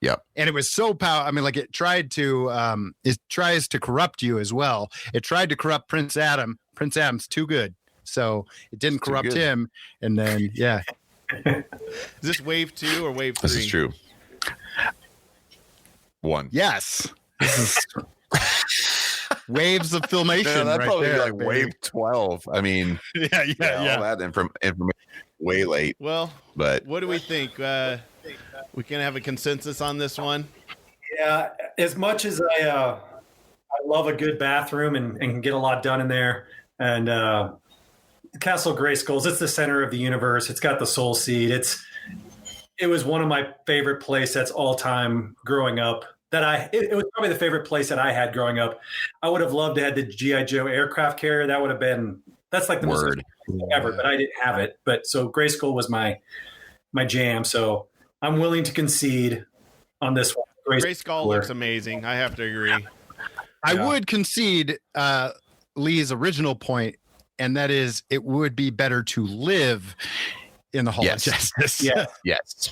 Yep. And it was so powerful. I mean, like it tries to corrupt you as well. It tried to corrupt Prince Adam. Prince Adam's too good, so it didn't corrupt him. And then, yeah. Is this wave 2 or wave 3? This is true. 1. Yes. This is waves of filmation. Yeah, that'd right probably there, be like baby. wave 12. I mean, Yeah. all that information way late. Well, But what do we think? We can have a consensus on this one. Yeah, as much as I love a good bathroom and can get a lot done in there, and Castle Grayskulls, it's the center of the universe. It's got the Soul Seed. It was one of my favorite play sets all time growing up. It was probably the favorite play set I had growing up. I would have loved to have the G.I. Joe aircraft carrier. That's like the most Word. thing ever, but I didn't have it. But so Grayskull was my jam. So I'm willing to concede on this one. Grayskull looks amazing. I have to agree. I would concede Lee's original point, and that is it would be better to live in the Hall Yes. of Justice. Yeah. yes.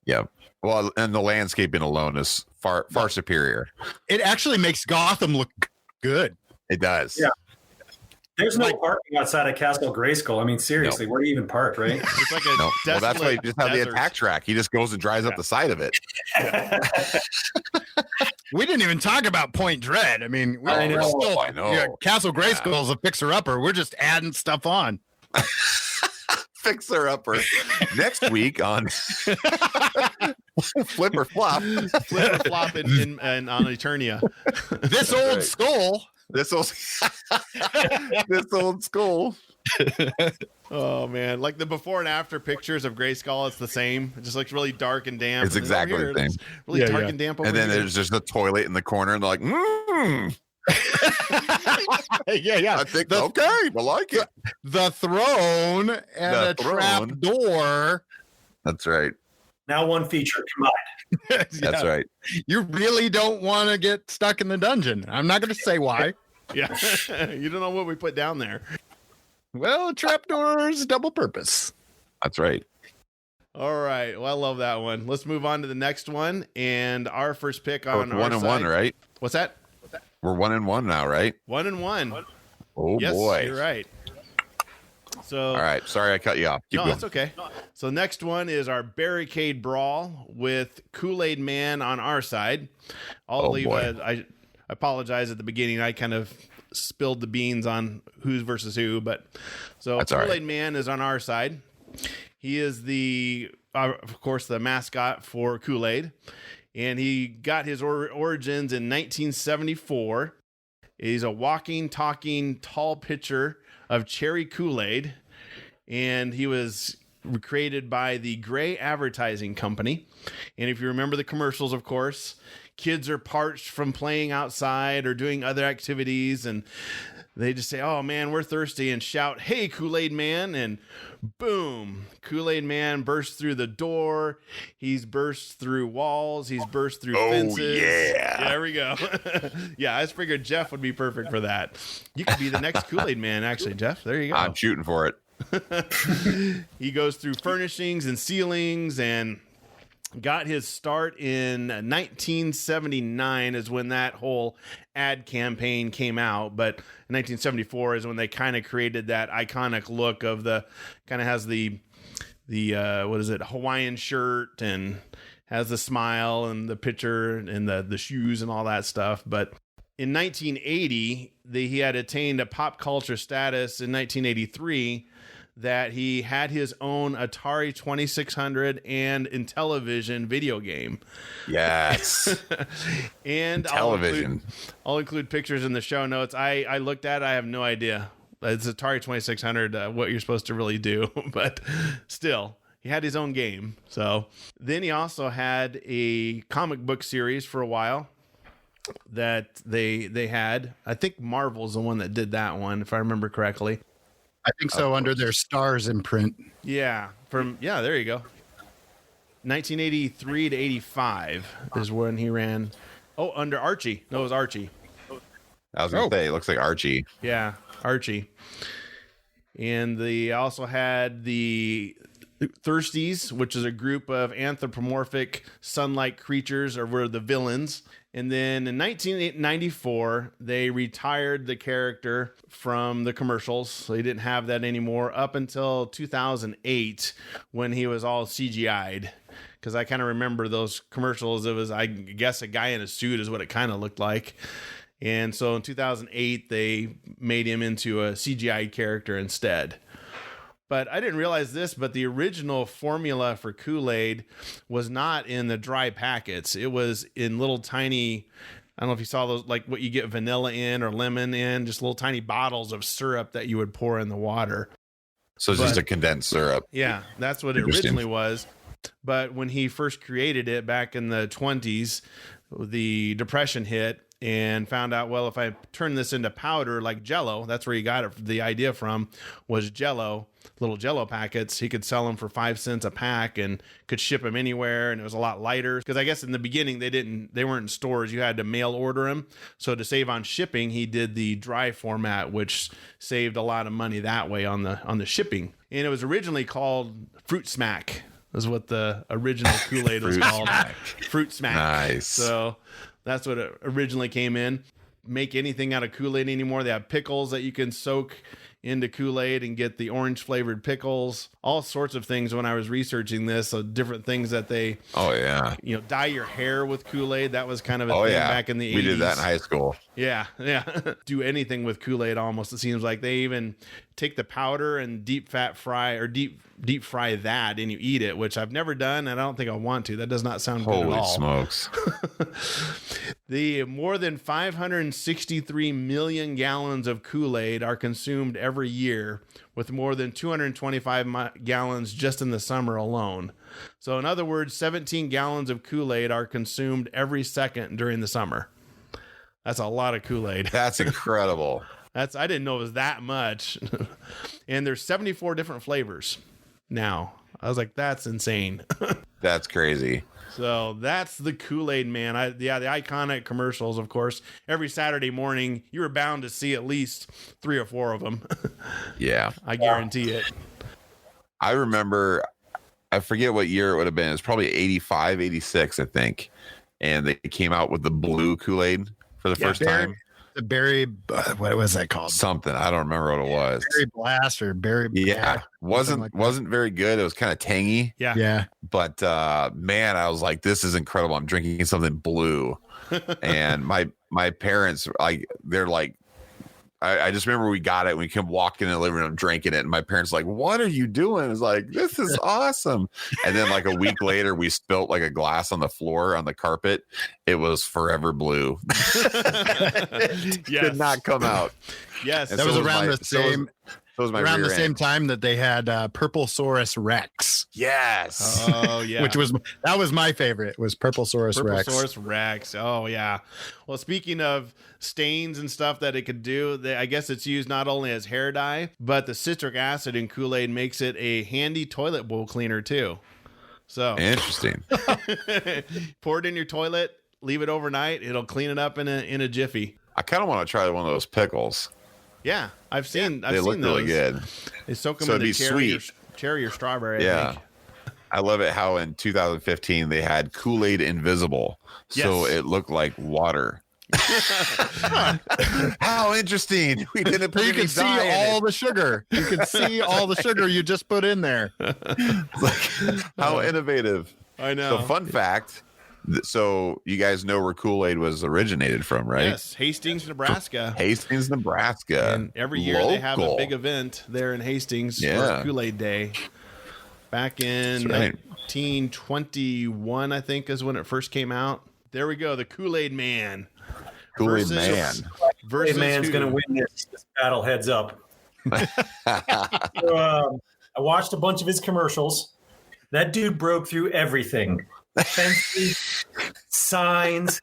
Yeah. Well, and the landscaping alone is far superior. It actually makes Gotham look good. It does. Yeah. There's no parking outside of Castle Grayskull. I mean, seriously, where do you even park, right? It's like a No. Well, that's why you desolate just have the desert. attack track. He just goes and drives up the side of it. We didn't even talk about Point Dread. I mean, I know. I know. Castle Grayskull is a fixer-upper. We're just adding stuff on. Fixer upper. Next week on Flip or Flop. Flip or flop in on Eternia. This old right. skull. This old school. Oh man, like the before and after pictures of Grayskull, it's the same. It just looks really dark and damp. It's And then exactly over the here, same. it's really Yeah, dark yeah. and damp over And then here. there's just a toilet in the corner, and they're like, Yeah. I think okay, I like it. The throne and The a trap throne. door. That's right. Now one feature. Come on. That's right. You really don't want to get stuck in the dungeon. I'm not going to say why. Yeah, you don't know what we put down there. Well, trapdoors double purpose. That's right. All right, well, I love that one. Let's move on to the next one, and our first pick on We're our 1 and side. 1, right? What's that? We're 1 and 1 now, right? 1 and 1. Oh Yes, boy. you're right. So, All right. Sorry I cut you off. Keep no, going. that's okay. So next one is our barricade brawl with Kool-Aid Man on our side. I'll Oh, leave. boy. I apologize at the beginning. I kind of spilled the beans on who's versus who, but so That's all right. Kool-Aid Man is on our side. He is of course, the mascot for Kool-Aid, and he got his origins in 1974. He's a walking, talking, tall pitcher of cherry Kool-Aid, and he was created by the Gray Advertising Company. And if you remember the commercials, of course, kids are parched from playing outside or doing other activities, and they just say, "Oh man, we're thirsty," and shout, "Hey, Kool-Aid Man," and boom, Kool-Aid Man bursts through the door. He's burst through walls. He's burst through fences. yeah. There we go. Yeah, I just figured Jeff would be perfect for that. You could be the next Kool-Aid Man, actually, Jeff. There you go. I'm shooting for it. He goes through furnishings and ceilings and got his start in 1979 is when that whole ad campaign came out. But in 1974 is when they kind of created that iconic look of the kind of has the what is it, Hawaiian shirt and has the smile and the picture and the shoes and all that stuff. But in 1980, he had attained a pop culture status in 1983 that he had his own Atari 2600 and Intellivision video game. Yes. And Television. I'll include pictures in the show notes. I looked at it. I have no idea. It's Atari 2600, what you're supposed to really do. But still, he had his own game. So then he also had a comic book series for a while. that they had. I think Marvel's the one that did that one, if I remember correctly. I think so, under their Stars imprint. Yeah, there you go. 1983 to 85 is when he ran. Oh, under Archie. No, it was Archie. I was going to say, it looks like Archie. Yeah, Archie. And they also had the Thirsties, which is a group of anthropomorphic sun-like creatures, or were the villains. And then in 1994, they retired the character from the commercials. So they didn't have that anymore up until 2008 when he was all CGI'd. Because I kind of remember those commercials. It was, I guess, a guy in a suit is what it kind of looked like. And so in 2008, they made him into a CGI character instead. But I didn't realize this, but the original formula for Kool-Aid was not in the dry packets. It was in little tiny, I don't know if you saw those, like what you get vanilla in or lemon in, just little tiny bottles of syrup that you would pour in the water. So it's just a condensed syrup. Yeah, that's what it originally was. But when he first created it back in the 20s, the Depression hit and found out, well, if I turn this into powder like Jell-O, that's where he got it, the idea from, was Jell-O, little Jell-O packets. He could sell them for 5 cents a pack and could ship them anywhere, and it was a lot lighter. Because I guess in the beginning they weren't in stores. You had to mail order them. So to save on shipping, he did the dry format, which saved a lot of money that way on the shipping. And it was originally called Fruit Smack. Is what the original Kool-Aid was called. Fruit Smack. Nice. So that's what it originally came in. Make anything out of Kool-Aid anymore. They have pickles that you can soak into Kool-Aid and get the orange flavored pickles, all sorts of things. When I was researching this, so different things that they, dye your hair with Kool-Aid. That was kind of a thing back in the 80s. We did that in high school. Yeah. Do anything with Kool-Aid almost. It seems like they even take the powder and deep fry that and you eat it, which I've never done and I don't think I want to. That does not sound good at all. Holy smokes. The more than 563 million gallons of Kool-Aid are consumed every year, with more than 225 gallons just in the summer alone. So in other words, 17 gallons of Kool-Aid are consumed every second during the summer. That's a lot of Kool-Aid. That's incredible. I didn't know it was that much. And there's 74 different flavors now. I was like, that's insane. That's crazy. So that's the Kool-Aid Man. The iconic commercials, of course. Every Saturday morning, you were bound to see at least 3 or 4 of them. Yeah. I guarantee it. I remember, I forget what year it would have been. It was probably 85, 86, I think. And they came out with the blue Kool-Aid for the first time. The berry, what was that called? Something. I don't remember what it was. Berry Blast or berry. Yeah. Wasn't very good. It was kind of tangy. Yeah. But man, I was like, this is incredible. I'm drinking something blue. And my parents, they're like, I just remember we got it and we came walking in the living room drinking it, and my parents like, what are you doing? It's like, this is awesome. And then like a week later we spilt like a glass on the floor on the carpet. It was forever blue. Did not come out. Yes. And that was around the same around the same time that they had Purplesaurus Rex. Yes. Oh yeah. That was my favorite, was Purplesaurus Rex. Purplesaurus Rex. Oh yeah. Well, speaking of stains and stuff that it could do, I guess it's used not only as hair dye, but the citric acid in Kool-Aid makes it a handy toilet bowl cleaner too. So interesting. Pour it in your toilet, leave it overnight, it'll clean it up in a jiffy. I kind of want to try one of those pickles. Yeah, I've seen they look those. really good. They soak them in the cherry or strawberry. Yeah. I think. I love it how in 2015 they had Kool-Aid Invisible. So it looked like water. How interesting. We didn't put you can see all the sugar. You can see all the sugar you just put in there. How innovative. I know. So fun fact. So you guys know where Kool-Aid was originated from, right? Yes, Hastings, Nebraska. Hastings, Nebraska. And every year they have a big event there in Hastings for Kool-Aid Day. Back in 1921, I think, is when it first came out. There we go, the Kool-Aid Man. Kool-Aid Man. Kool-Aid Man's going to win this battle, heads up. So, I watched a bunch of his commercials. That dude broke through everything. Fences, signs,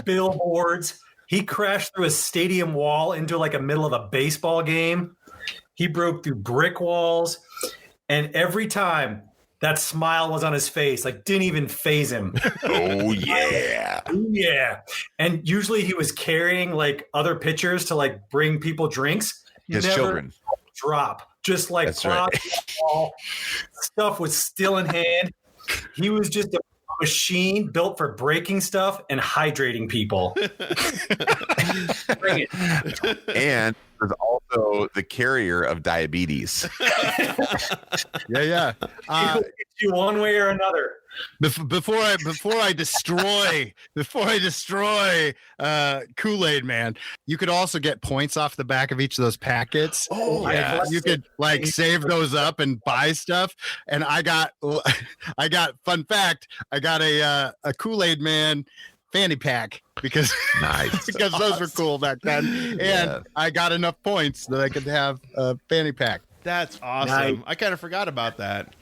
billboards. He crashed through a stadium wall into like a middle of a baseball game. He broke through brick walls. And every time that smile was on his face, like didn't even faze him. Oh, yeah. Yeah. And usually he was carrying like other pitchers to like bring people drinks. His Never children. Drop. Just like That's right. Stuff was still in hand. He was just a machine built for breaking stuff and hydrating people. Bring it. And was also the carrier of diabetes. Yeah. You one way or another. Before I destroy Kool-Aid Man, you could also get points off the back of each of those packets. Oh, yeah. You could like save those up and buy stuff. And I got fun fact, I got a Kool-Aid Man fanny pack because Nice. because those were cool back then. And I got enough points that I could have a fanny pack. That's awesome. Nice. I kind of forgot about that.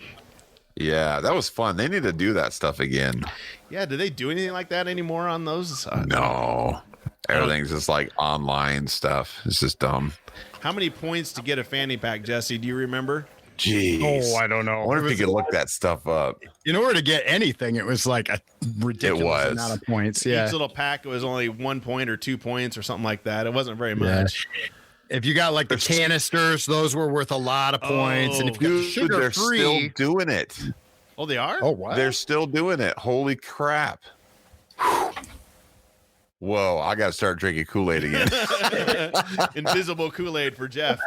Yeah, that was fun. They need to do that stuff again. Yeah, do they do anything like that anymore on those? No. Everything's just like online stuff. It's just dumb. How many points to get a fanny pack, Jesse? Do you remember? Jeez. Oh, I don't know. I wonder if you could look that stuff up. In order to get anything, it was like a ridiculous amount of points. Yeah. Each little pack was only 1 point or 2 points or something like that. It wasn't very much. If you got like the canisters, those were worth a lot of points. And if you got Dude, they're still sugar-free, doing it. Oh, they are? oh wow, They're still doing it. Holy crap. Whoa, I got to start drinking Kool-Aid again. Invisible Kool-Aid for Jeff.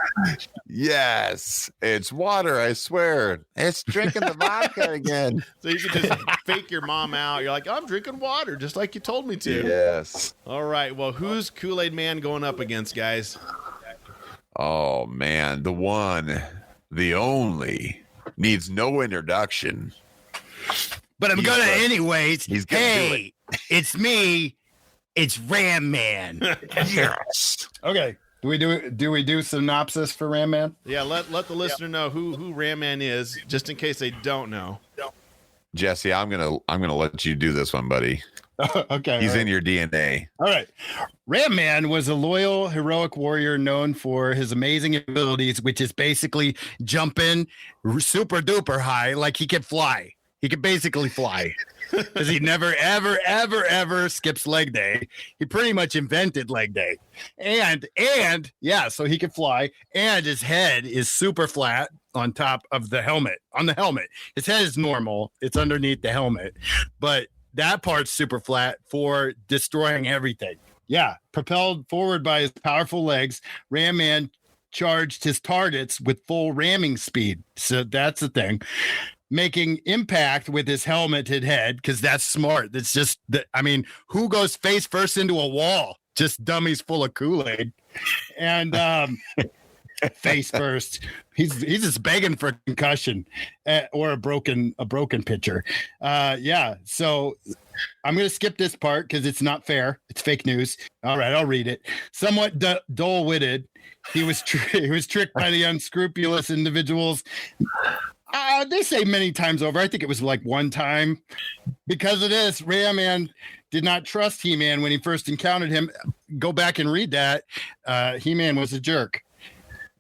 Yes, it's water, I swear. It's drinking the vodka again. So you can just fake your mom out. You're like, I'm drinking water, just like you told me to. Yes. All right. Well, who's Kool-Aid Man going up against, guys? Oh, man. The one, the only, needs no introduction. but I'm gonna anyways. He's gonna do Hey, it's me. It's Ram Man. Yes. Okay. Do we do synopsis for Ram Man? Yeah, let the listener know who Ram Man is, just in case they don't know. Jesse, I'm gonna let you do this one, buddy. Okay. He's in your DNA. All right. Ram Man was a loyal, heroic warrior known for his amazing abilities, which is basically jumping super duper high, like he could fly. He could basically fly because he never, ever, ever, ever skips leg day. He pretty much invented leg day. And yeah, so he could fly. And his head is super flat on top of the helmet. On the helmet. His head is normal. It's underneath the helmet. But that part's super flat for destroying everything. Yeah. Propelled forward by his powerful legs, Ram Man charged his targets with full ramming speed. So that's the thing. Making impact with his helmeted head, because that's smart. That's just, who goes face first into a wall? Just dummies full of Kool-Aid. And face first. He's just begging for a concussion or a broken pitcher. Yeah. So I'm going to skip this part because it's not fair. It's fake news. All right, I'll read it. Somewhat dull-witted, he was tricked by the unscrupulous individuals. They say many times over. I think it was like one time. Because of this, Ram Man did not trust He-Man when he first encountered him. Go back and read that. He-Man was a jerk.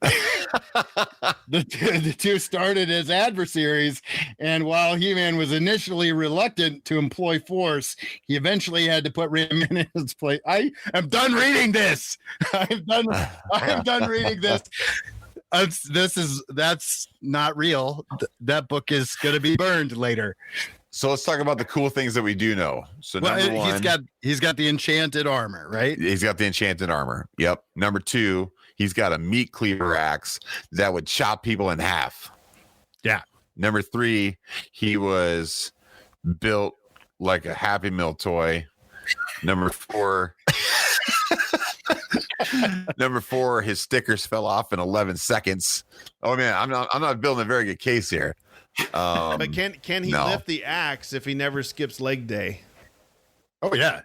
The two started as adversaries, and while He-Man was initially reluctant to employ force, he eventually had to put Ram Man in his place. I am done reading this. I'm done reading this. That's not real. That book is going to be burned later. So let's talk about the cool things that we do know. So number one, he's got the enchanted armor, right? He's got the enchanted armor. Yep. Number two, he's got a meat cleaver axe that would chop people in half. Yeah. Number three, he was built like a Happy Meal toy. Number four, his stickers fell off in 11 seconds. Oh man, I'm not building a very good case here. But can he lift the axe if he never skips leg day? Oh yeah.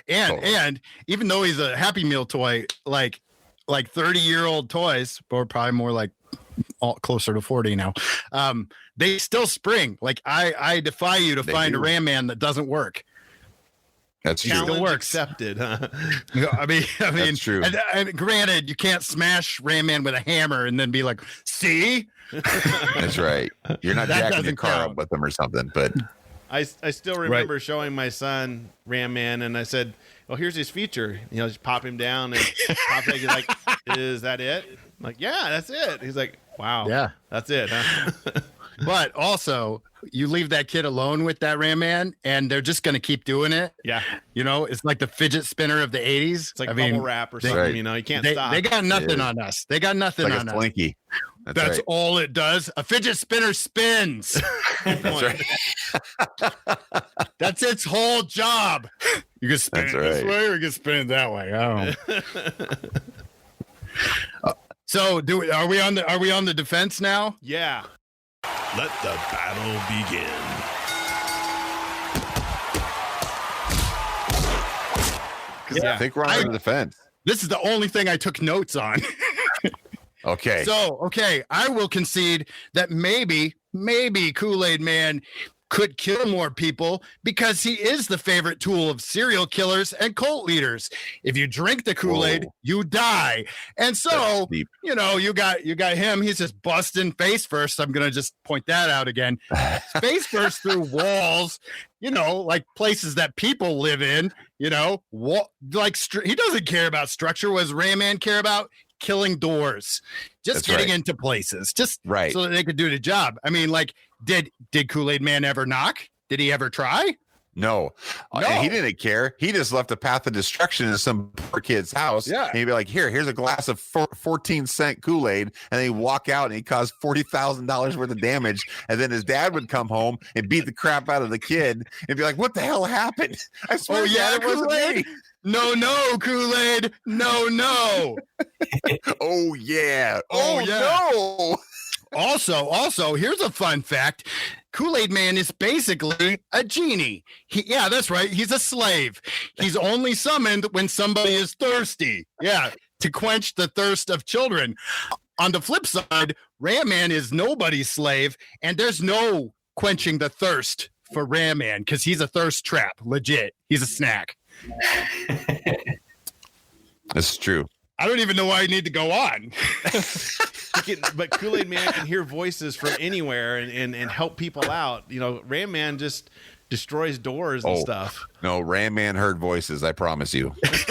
And even though he's a Happy Meal toy, like 30-year-old toys, or probably more like closer to 40 now, they still spring. Like I defy you to find a Ram Man that doesn't work. That's true. Challenge Still works. accepted, huh? I mean, That's true. And granted, you can't smash Ram Man with a hammer and then be like, "See." That's right. You're not That jacking your doesn't car count. up with them or something, but I still remember showing my son Ram Man, and I said, "Well, here's his feature. Just pop him down and pop it." He's like, "Is that it?" I'm like, "Yeah, that's it." He's like, "Wow, Yeah. that's it, huh?" But also, you leave that kid alone with that Ram Man, and they're just going to keep doing it. Yeah, It's like the fidget spinner of the 80s. it's like bubble wrap or something. right. You can't They, stop. they got nothing Yeah. on us. They got nothing like on a us. slinky. That's right. all it does. A fidget spinner spins. That's right. That's its whole job. You can spin That's it this right. way or you can spin it that way. I don't know. So are we on the defense now? Yeah. Let the battle begin. Yeah. I think we're on the defense. This is the only thing I took notes on. Okay. So, okay, I will concede that maybe Kool-Aid Man could kill more people because he is the favorite tool of serial killers and cult leaders. If you drink the Kool-Aid, Whoa. you die. And so, That's deep. you got him. He's just busting face first. I'm going to just point that out again. Face first through walls, like places that people live in, he doesn't care about structure. What does Ram Man care about? Killing doors, just That's getting right. into places, just Right. so that they could do the job. I mean, like, did Kool-Aid Man ever knock? Did he ever try? No. No. And he didn't care. He just left a path of destruction in some poor kid's house. Yeah. And he'd be like, here's a glass of 14-cent Kool-Aid. And he'd walk out and he caused $40,000 worth of damage. And then his dad would come home and beat the crap out of the kid and be like, what the hell happened? I swear to God, it wasn't Kool-Aid. me. No, Kool-Aid. No. Oh, yeah. Oh, yeah. No. Also, here's a fun fact. Kool-Aid Man is basically a genie. Yeah, that's right. He's a slave. He's only summoned when somebody is thirsty. Yeah, to quench the thirst of children. On the flip side, Ram Man is nobody's slave, and there's no quenching the thirst for Ram Man because he's a thirst trap. Legit. He's a snack. That's true. I don't even know why I need to go on. But Kool-Aid Man can hear voices from anywhere and help people out. Ram Man just destroys doors and stuff. No, Ram Man heard voices, I promise you. Here's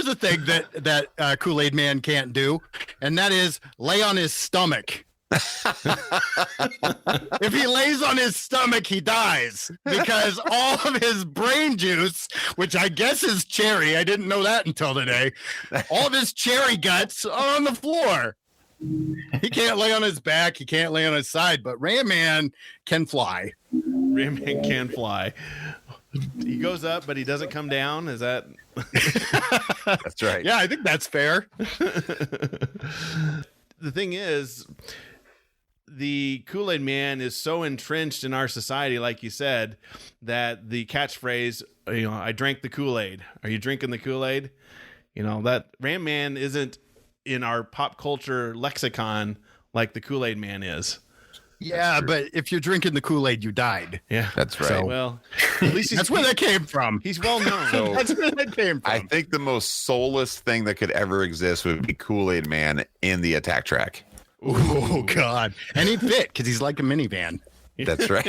the thing that Kool-Aid Man can't do, and that is lay on his stomach. If he lays on his stomach, he dies because all of his brain juice, which I guess is cherry, I didn't know that until today, all of his cherry guts are on the floor. He can't lay on his back, he can't lay on his side, but Ram Man can fly. Ram Man can fly. He goes up, but he doesn't come down. Is that? That's right. Yeah, I think that's fair. The thing is, the Kool-Aid Man is so entrenched in our society, like you said, that the catchphrase, I drank the Kool-Aid. Are you drinking the Kool-Aid? That Ram Man isn't in our pop culture lexicon like the Kool-Aid Man is. Yeah, but if you're drinking the Kool-Aid, you died. Yeah, That's right. So- well, at least That's where that came from. he's well known. So- That's where that came from. I think the most soulless thing that could ever exist would be Kool-Aid Man in the attack track. Oh God! And he'd fit because he's like a minivan. That's right.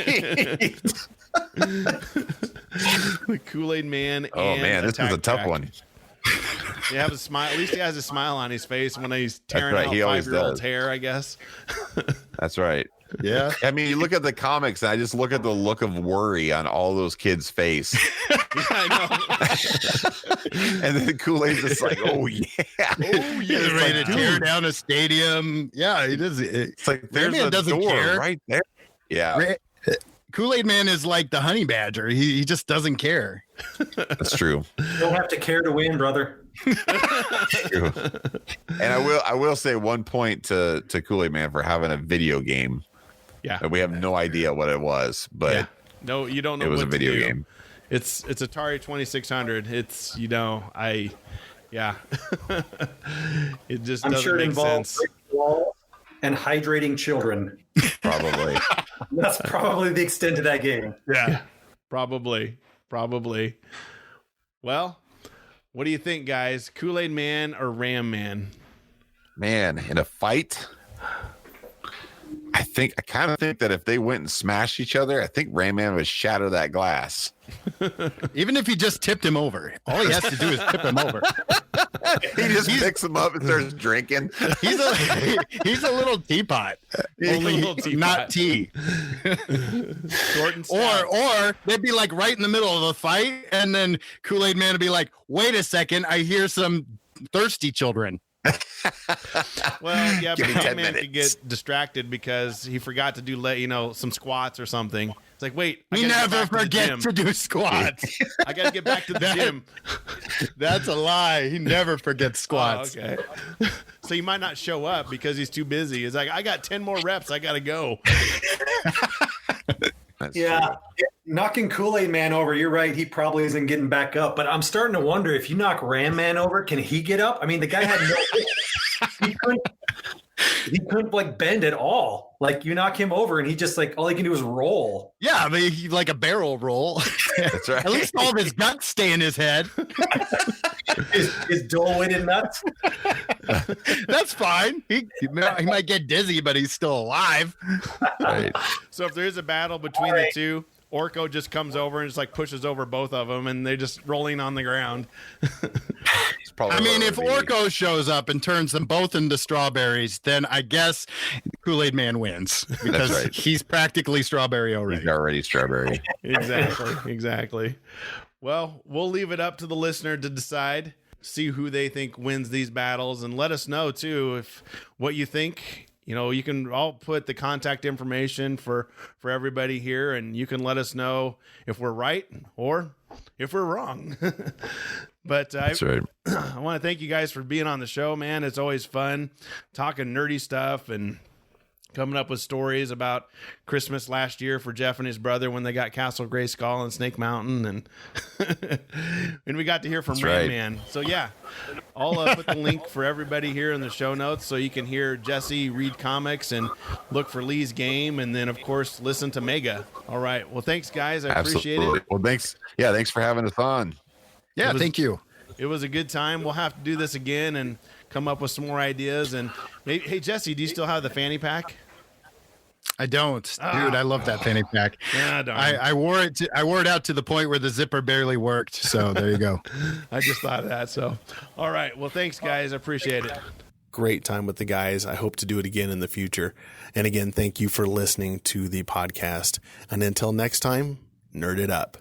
The Kool-Aid Man. Oh and man, this was a Attack tough Track. one. You have a smile. At least he has a smile on his face when he's tearing right, out he always 5-year-old's does. hair, I guess. That's right. Yeah. I mean, you look at the comics, and I just look at the look of worry on all those kids' face, I and then Kool-Aid's just like, "Oh yeah, He's ready to tear down a stadium. Yeah, he does. It's like Ram there's Man a doesn't door care. right there." Yeah, Kool-Aid Man is like the honey badger. He just doesn't care. that's true. You don't have to care to win, brother. True. And I will say one point to Kool-Aid Man for having a video game. Yeah. And we have no idea what it was, but Yeah. No, you don't know. it was what a video to do. game. It's Atari 2600. It's yeah. It just I'm doesn't sure it make involves sense. breaking the wall and hydrating children. Probably. That's probably the extent of that game. Yeah. Probably. Probably. Well, what do you think, guys? Kool-Aid Man or Ram Man? Man, in a fight, I kind of think that if they went and smashed each other, I think Ram Man would shatter that glass. Even if he just tipped him over, all he has to do is tip him over. He just picks him up and starts drinking. He's a little teapot, only not tea. Short and stout. Or they'd be like right in the middle of the fight, and then Kool-Aid Man would be like, "Wait a second, I hear some thirsty children." Well, yeah, but Give me 10 Ram Man minutes. could get distracted because he forgot to do some squats or something. It's like, wait, I He gotta get never back to the forgets gym. to do squats. I got to get back to the gym. That's a lie. He never forgets squats. Oh, okay. So he might not show up because he's too busy. It's like, I got 10 more reps. I got to go. Yeah. Knocking Kool-Aid Man over, you're right. He probably isn't getting back up. But I'm starting to wonder, if you knock Ram Man over, can he get up? I mean, the guy had he couldn't like bend at all. Like, you knock him over and he just like, all he can do is roll. Yeah, I mean, he like a barrel roll. That's right. At least all of his guts stay in his head. His dull-witted nuts. That's fine. He might get dizzy, but he's still alive. Right. So if there is a battle between the two, Orko just comes over and just like pushes over both of them, and they're just rolling on the ground. He's probably I mean, lower if than me. Orko shows up and turns them both into strawberries, then I guess Kool-Aid Man wins because right. he's practically strawberry already. He's already strawberry. Exactly. Well, we'll leave it up to the listener to decide, see who they think wins these battles, and let us know too if what you think. You know, you can all put the contact information for everybody here, and you can let us know if we're right or if we're wrong. But That's right. I want to thank you guys for being on the show, man. It's always fun talking nerdy stuff and coming up with stories about Christmas last year for Jeff and his brother when they got Castle Grayskull and Snake Mountain, and and we got to hear from That's Ram right. Man. So yeah, I'll put the link for everybody here in the show notes so you can hear Jesse read comics and look for Lee's game, and then of course listen to Mega. All right, well thanks guys, I appreciate Absolutely. it. Well, thanks. Yeah, thanks for having us on. Yeah, was- thank you. It was a good time. We'll have to do this again and come up with some more ideas. And maybe, hey Jesse, do you still have the fanny pack? I don't, dude. I love that fanny pack. Ah, darn. I wore it. I wore it out to the point where the zipper barely worked. So there you go. I just thought of that. So, all right. Well, thanks, guys. I appreciate it. Great time with the guys. I hope to do it again in the future. And again, thank you for listening to the podcast. And until next time, nerd it up.